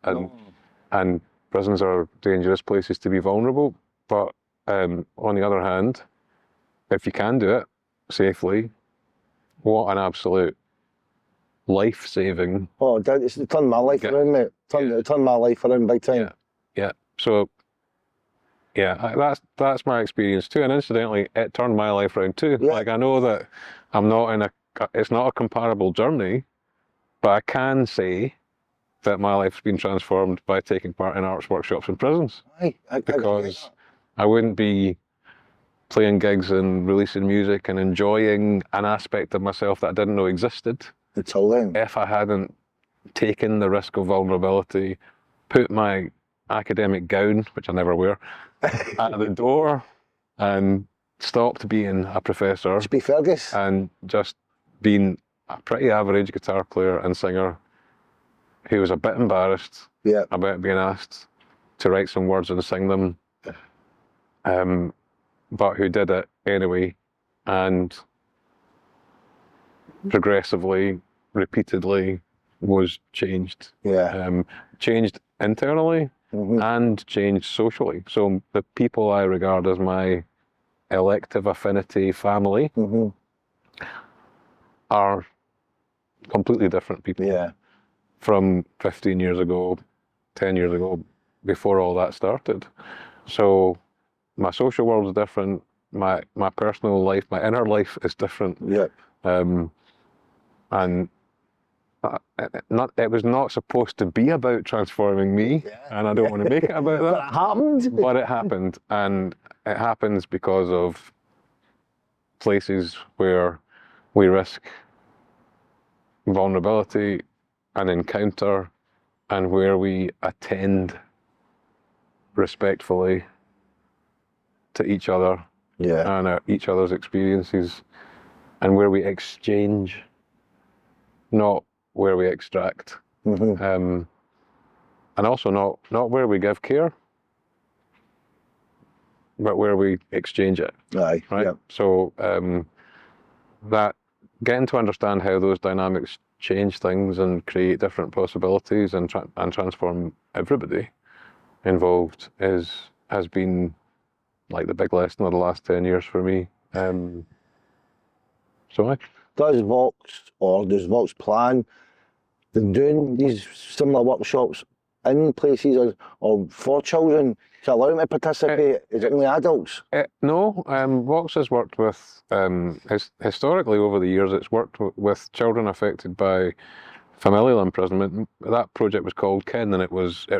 And prisons are dangerous places to be vulnerable. But on the other hand, if you can do it safely, what an absolute life-saving... Oh, it's turned my life around, mate. It turned my life around big time. Yeah. So, that's my experience too. And incidentally, it turned my life around too. Yeah. Like, I know that I'm not it's not a comparable journey, but I can say that my life's been transformed by taking part in arts workshops in prisons. Because I wouldn't be playing gigs and releasing music and enjoying an aspect of myself that I didn't know existed until then, if I hadn't taken the risk of vulnerability, put my academic gown, which I never wear, at the door and stopped being a professor. Just be Fergus. And just being a pretty average guitar player and singer who was a bit embarrassed about being asked to write some words and sing them, but who did it anyway, and progressively, repeatedly was changed. Changed internally and changed socially. So the people I regard as my elective affinity family are completely different people from 15 years ago, 10 years ago, before all that started. So my social world is different, my personal life, my inner life is different. And it was not supposed to be about transforming me, and I don't want to make it about that. But it happened. But it happened, and it happens because of places where we risk vulnerability and encounter, and where we attend respectfully to each other and each other's experiences, and where we exchange, not where we extract, and also not where we give care, but where we exchange it. Right. So that getting to understand how those dynamics change things and create different possibilities and transform everybody involved has been like the big lesson of the last 10 years for me. Does Vox plan doing these similar workshops in places or for children to allow them to participate? Is it only adults? No, Vox has worked with, historically over the years, it's worked with children affected by familial imprisonment. That project was called Kin, and it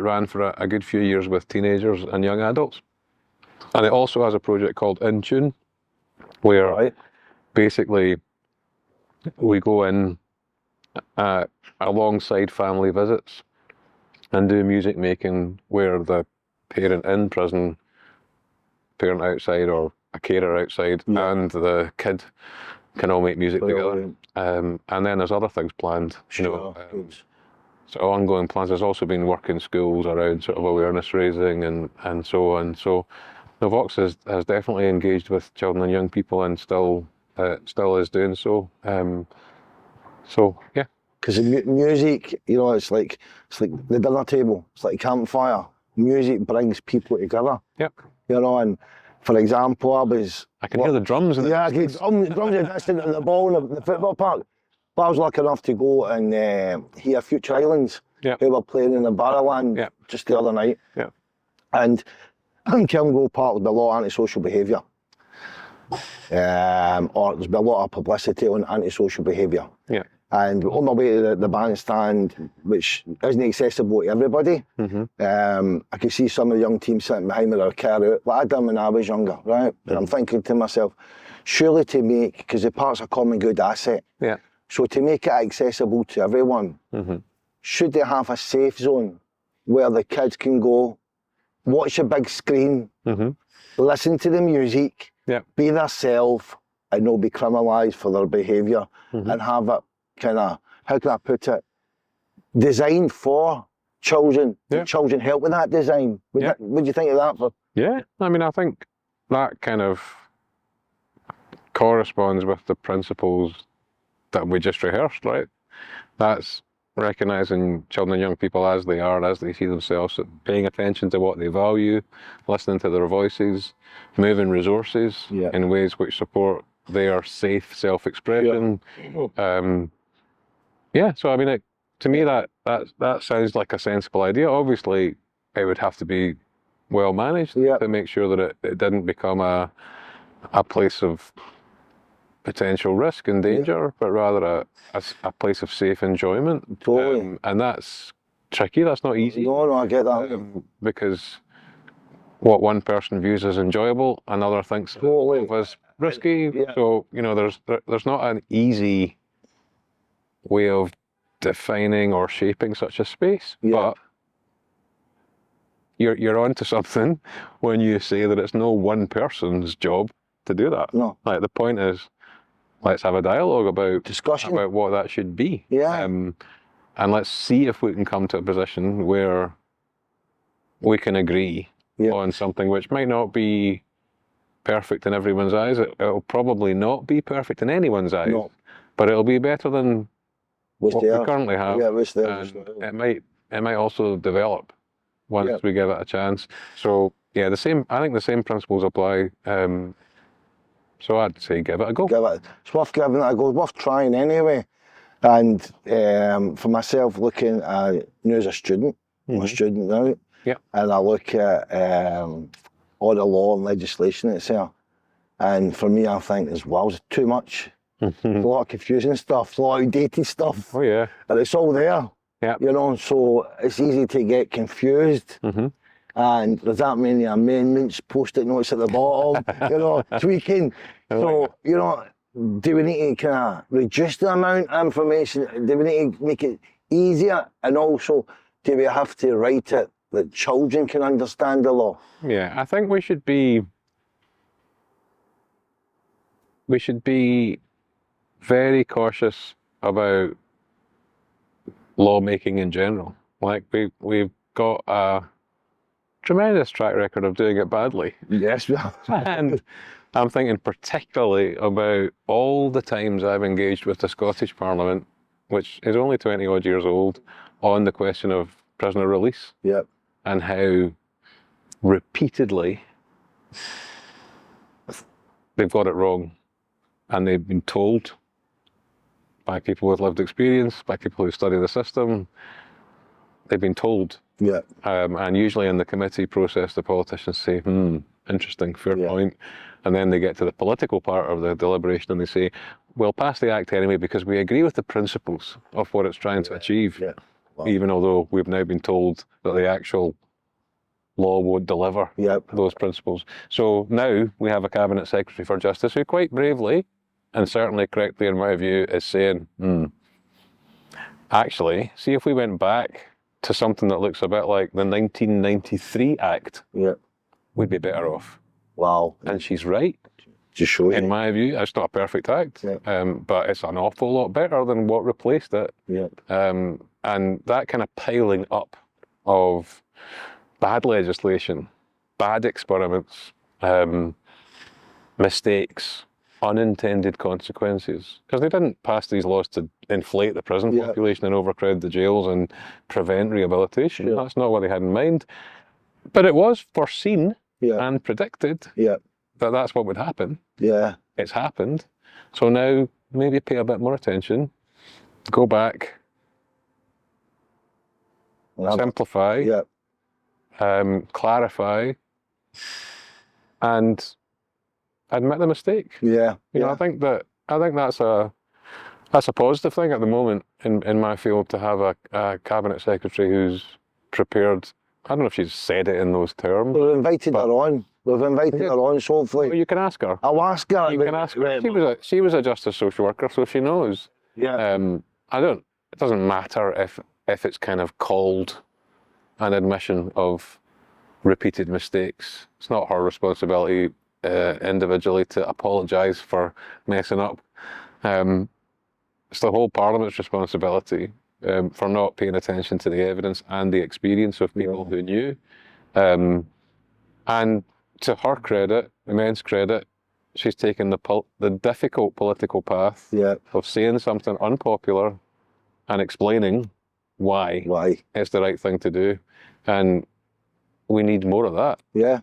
ran for a good few years with teenagers and young adults. And it also has a project called In Tune, where basically we go in alongside family visits and do music making where the parent in prison, parent outside, or a carer outside, and the kid can all make music together. And then there's other things planned. So ongoing plans. There's also been work in schools around sort of awareness raising and so on. So the Vox has definitely engaged with children and young people, and still is doing so. Because music, it's like the dinner table. It's like a campfire. Music brings people together. And for example, I can hear the drums. I can hear drums existing in the ball in the football park. But I was lucky enough to go and hear Future Islands, who were playing in the Barrowland just the other night. And Kelvingrove Park, there's a lot of antisocial behaviour. Or there's been a lot of publicity on antisocial behaviour. And on my way to the bandstand, which isn't accessible to everybody, I could see some of the young teams sitting behind me with their car out, like I done when I was younger, right? And I'm thinking to myself, surely because the park's a common good asset, so to make it accessible to everyone, should they have a safe zone where the kids can go, watch a big screen, listen to the music, be themselves, and not be criminalised for their behaviour, and have it kind of, how can I put it, designed for children. Children help with that design. What do you think of that? I mean, I think that kind of corresponds with the principles that we just rehearsed, right? That's recognising children and young people as they are, as they see themselves, paying attention to what they value, listening to their voices, moving resources in ways which support their safe self-expression. So I mean, to me that sounds like a sensible idea. Obviously, it would have to be well managed to make sure that it didn't become a place of potential risk and danger, but rather a place of safe enjoyment. And that's tricky. That's not easy. No, I get that. Because what one person views as enjoyable, another thinks of as risky. So there's not an easy way of defining or shaping such a space, but you're onto something when you say that it's no one person's job to do that. No. Like, the point is, let's have a dialogue about Discussion. about what that should be. Yeah. And let's see if we can come to a position where we can agree on something which might not be perfect in everyone's eyes. It'll probably not be perfect in anyone's eyes, but it'll be better than what we currently have. Yeah, what's there. And it might also develop once we give it a chance. So yeah, I think the same principles apply. So I'd say give it a go. It's worth giving it a go. It's worth trying anyway. And for myself, looking at as a student, I'm a student now, and I look at all the law and legislation that's there. And for me, I think there's too much. There's a lot of confusing stuff, a lot of outdated stuff. Oh yeah. And it's all there. Yeah. You know, so it's easy to get confused. And there's that many amendments, post-it notes at the bottom, you know, tweaking. So, you know, do we need to kind of reduce the amount of information? Do we need to make it easier? And also, do we have to write it that children can understand the law? Yeah, I think we should be very cautious about lawmaking in general. Like, we've got a tremendous track record of doing it badly. Yes, we have. And I'm thinking particularly about all the times I've engaged with the Scottish Parliament, which is only 20 odd years old, on the question of prisoner release. Yep. And how repeatedly they've got it wrong. And they've been told by people with lived experience, by people who study the system, they've been told. Yeah. And usually in the committee process, the politicians say, interesting, fair point. And then they get to the political part of the deliberation and they say, we'll pass the Act anyway because we agree with the principles of what it's trying to achieve. Yeah. Wow. Even although we've now been told that the actual law won't deliver those principles. So now we have a Cabinet Secretary for Justice who quite bravely, and certainly correctly in my view, is saying, actually, see if we went back to something that looks a bit like the 1993 Act, we'd be better off. Wow. And she's right. Just show you. In my view, it's not a perfect act, but it's an awful lot better than what replaced it. And that kind of piling up of bad legislation, bad experiments, mistakes, unintended consequences, because they didn't pass these laws to inflate the prison population and overcrowd the jails and prevent rehabilitation. That's not what they had in mind. But it was foreseen and predicted that that's what would happen. Yeah. It's happened. So now maybe pay a bit more attention, go back, simplify, clarify, and admit the mistake. You know, I think that's a positive thing at the moment in my field, to have a cabinet secretary who's prepared. I don't know if she's said it in those terms. We've invited her on. So hopefully. Well, you can ask her. I'll ask her. You can ask her. She was a justice social worker, so she knows. It doesn't matter if it's kind of called an admission of repeated mistakes. It's not her responsibility individually to apologise for messing up. It's the whole Parliament's responsibility for not paying attention to the evidence and the experience of people who knew. And to her credit, immense credit, she's taken the difficult political path of saying something unpopular and explaining why it's the right thing to do. And we need more of that.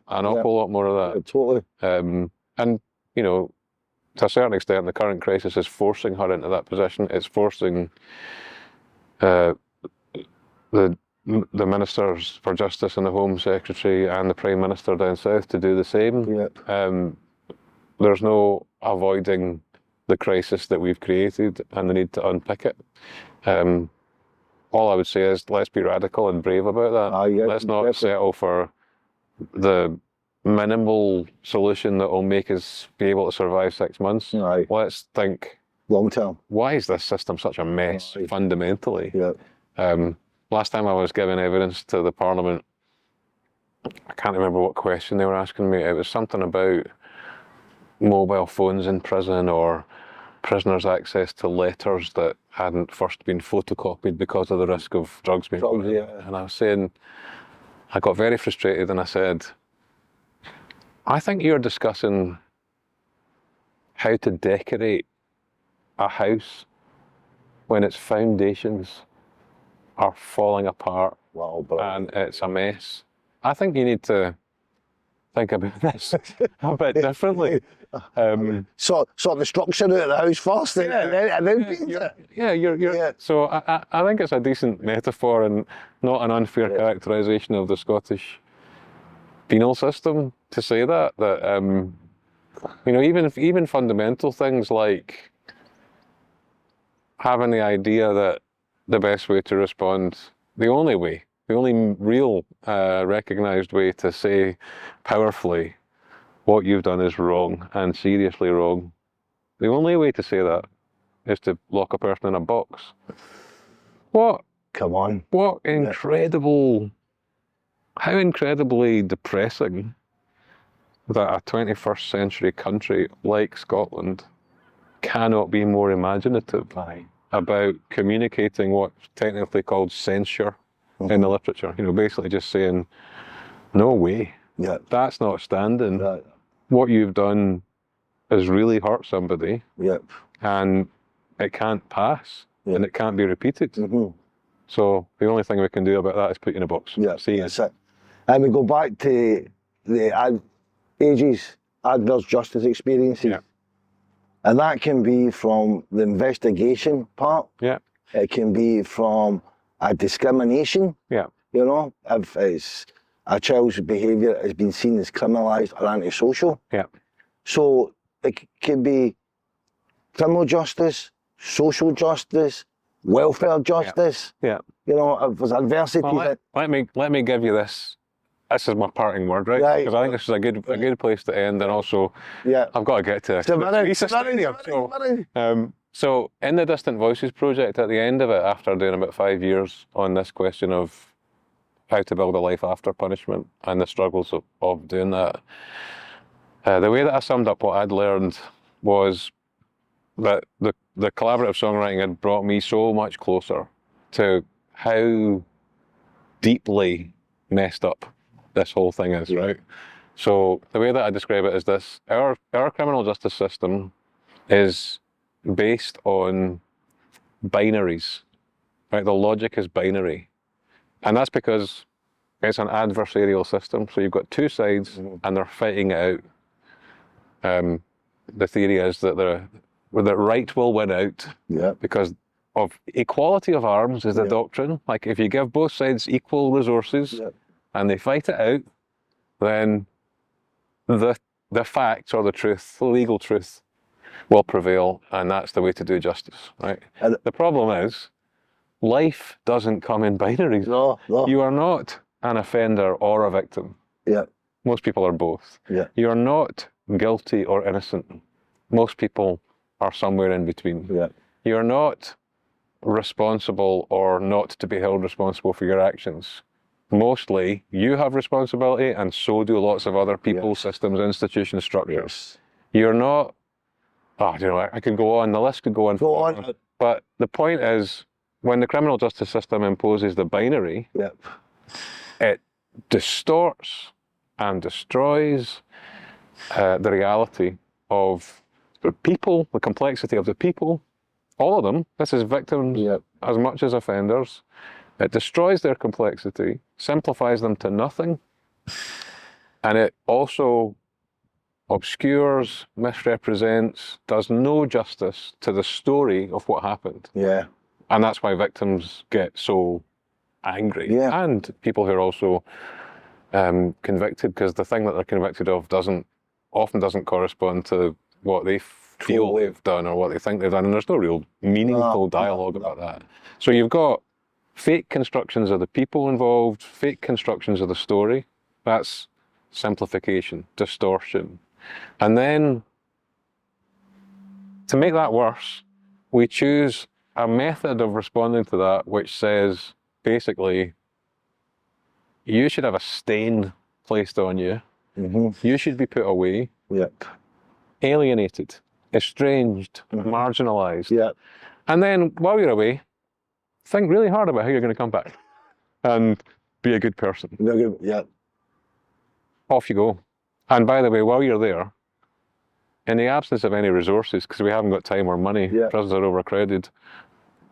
An awful lot more of that. Totally. And, you know, to a certain extent, the current crisis is forcing her into that position. It's forcing the Ministers for Justice and the Home Secretary and the Prime Minister down south to do the same. There's no avoiding the crisis that we've created and the need to unpick it. All I would say is, let's be radical and brave about that. Let's not settle for the minimal solution that will make us be able to survive 6 months. Let's think long term. Why is this system such a mess fundamentally? Last time I was giving evidence to the Parliament, I can't remember what question they were asking me. It was something about mobile phones in prison or prisoners' access to letters that hadn't first been photocopied because of the risk of drugs being put in. And I was saying, I got very frustrated and I said, I think you're discussing how to decorate a house when its foundations are falling apart and it's a mess. I think you need to think about this a bit differently. Sort the structure out of the house first, and then paint it. Yeah. So I think it's a decent metaphor and not an unfair characterisation of the Scottish penal system to say that you know, even fundamental things like having the idea that the best way to respond, the only real recognised way to say powerfully what you've done is wrong and seriously wrong, the only way to say that is to lock a person in a box. What? Come on. What incredible, how incredibly depressing that a 21st century country like Scotland cannot be more imaginative about communicating what's technically called censure in the literature. You know, basically just saying, no way, that's not standing. What you've done has really hurt somebody, and it can't pass, and it can't be repeated. So the only thing we can do about that is put you in a box. That's it. And we go back to the ages adverse justice experiences. And that can be from the investigation part. It can be from a discrimination. You know, if it's a child's behaviour has been seen as criminalised or antisocial. So it can be criminal justice, social justice, welfare justice. You know, if there's adversity. Well, let me give you this. This is my parting word, right? Because I think this is a good place to end, and also I've got to get to So in the Distant Voices project, at the end of it, after doing about 5 years on this question of how to build a life after punishment and the struggles of doing that, the way that I summed up what I'd learned was that the collaborative songwriting had brought me so much closer to how deeply messed up this whole thing is, right? So the way that I describe it is this: our criminal justice system is based on binaries, right? The logic is binary. And that's because it's an adversarial system. So you've got two sides and they're fighting it out. The theory is that the right will win out because of equality of arms is the doctrine. Like if you give both sides equal resources and they fight it out, then the facts or the truth, the legal truth, will prevail, and that's the way to do justice, right? And the problem is, life doesn't come in binaries. No. You are not an offender or a victim. Most people are both. You are not guilty or innocent. Most people are somewhere in between. You are not responsible or not to be held responsible for your actions. Mostly, you have responsibility, and so do lots of other people, systems, institutions, structures. You're not. I could go on. The list could go on. But the point is, when the criminal justice system imposes the binary, it distorts and destroys the reality of the people, the complexity of the people, all of them. This is victims as much as offenders. It destroys their complexity, simplifies them to nothing, and it also obscures, misrepresents, does no justice to the story of what happened. And that's why victims get so angry. And people who are also convicted, because the thing that they're convicted of often doesn't correspond to what they feel they've done or what they think they've done, and there's no real meaningful dialogue about that. So you've got fake constructions of the people involved, fake constructions of the story. That's simplification, distortion. And then, to make that worse, we choose a method of responding to that which says, basically, you should have a stain placed on you. Mm-hmm. You should be put away, Yep. alienated, estranged, marginalised. Yep. And then while you're away, think really hard about how you're going to come back and be a good person. Yep. Off you go. And by the way, while you're there, in the absence of any resources, because we haven't got time or money, prisons are overcrowded,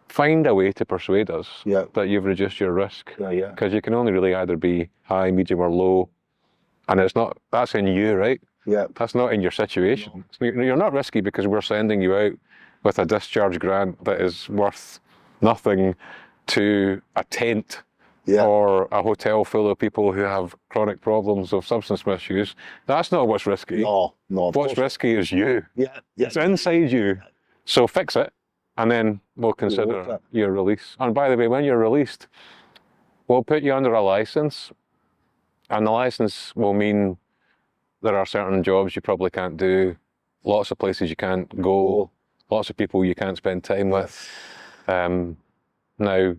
find a way to persuade us that you've reduced your risk. Because you can only really either be high, medium, or low. And that's in you, right? Yeah. That's not in your situation. No. You're not risky because we're sending you out with a discharge grant that is worth nothing to a tent or a hotel full of people who have chronic problems of substance misuse. That's not what's risky. No. What's risky is you. Yeah. It's inside you. So fix it, and then we'll consider your release. And by the way, when you're released, we'll put you under a license, and the license will mean there are certain jobs you probably can't do, lots of places you can't go, lots of people you can't spend time with. Now,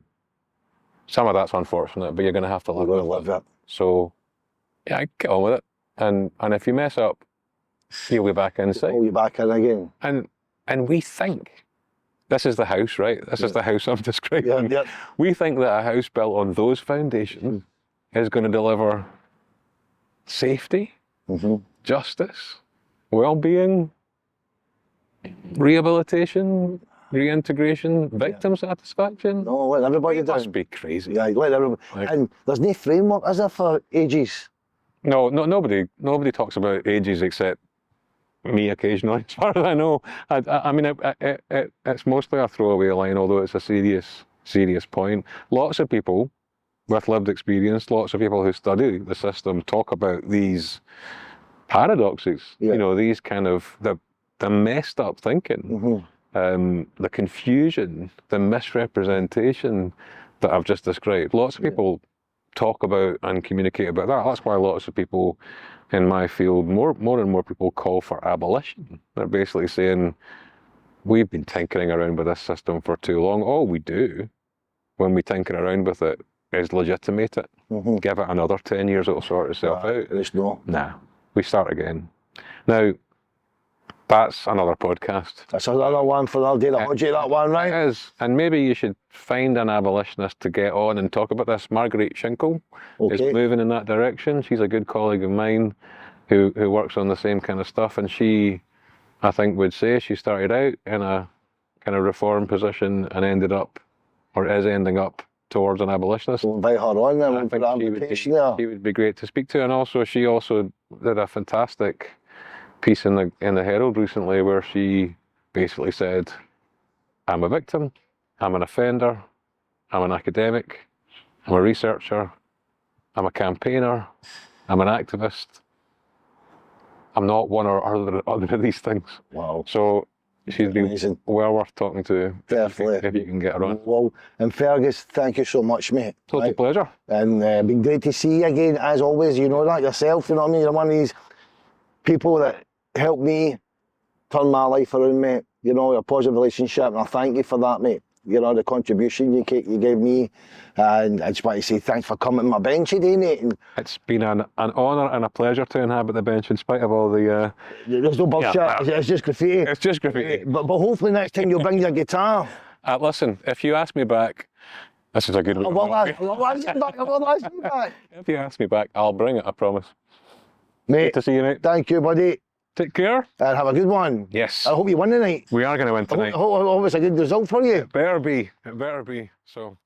some of that's unfortunate, but you're going to have to live with it. So, yeah, get on with it. And if you mess up, you'll be back inside. Pull you back in again. And we think, this is the house, right? This is the house I'm describing. We think that a house built on those foundations is going to deliver safety, justice, well-being, rehabilitation, reintegration, victim satisfaction. No, let everybody down. Must be crazy. Yeah, let everybody. And there's no framework, is there, for ages? No, nobody talks about ages except me occasionally, as far as I know. I mean, it's mostly a throwaway line, although it's a serious point. Lots of people with lived experience, lots of people who study the system talk about these paradoxes, these kind of the messed up thinking. The confusion, the misrepresentation that I've just described. Lots of people talk about and communicate about that. That's why lots of people in my field, more and more people call for abolition. They're basically saying, we've been tinkering around with this system for too long. All we do when we tinker around with it is legitimate it. Give it another 10 years, it'll sort itself out. Nah, we start again. Now, that's another podcast. That's another one for another day. That one, right? It is. And maybe you should find an abolitionist to get on and talk about this. Marguerite Schinkel is moving in that direction. She's a good colleague of mine who works on the same kind of stuff. And she, I think, would say she started out in a kind of reform position and ended up, or is ending up, towards an abolitionist. We'll invite her on then. I think she would be great to speak to. And she also did a fantastic piece in the Herald recently where she basically said, I'm a victim, I'm an offender, I'm an academic, I'm a researcher, I'm a campaigner, I'm an activist. I'm not one or other of these things. Wow. So she's been amazing. Well worth talking to. Definitely. If you can get her on. Well, and Fergus, thank you so much, mate. Total pleasure. And been great to see you again, as always. You know that yourself, you know what I mean? You're one of these people that helped me turn my life around, mate. You know, a positive relationship, and I thank you for that, mate. You know, the contribution you gave me, and I just want to say thanks for coming to my bench today, mate. And it's been an honour and a pleasure to inhabit the bench in spite of all the... There's no bullshit, it's just graffiti. It's just graffiti. But hopefully next time you'll bring your guitar. Listen, if you ask me back, this is a good one. If you ask me back, I'll bring it, I promise. Mate, good to see you, mate. Thank you, buddy. Take care. And have a good one. Yes. I hope you win tonight. We are going to win tonight. I hope it's a good result for you. It better be. So.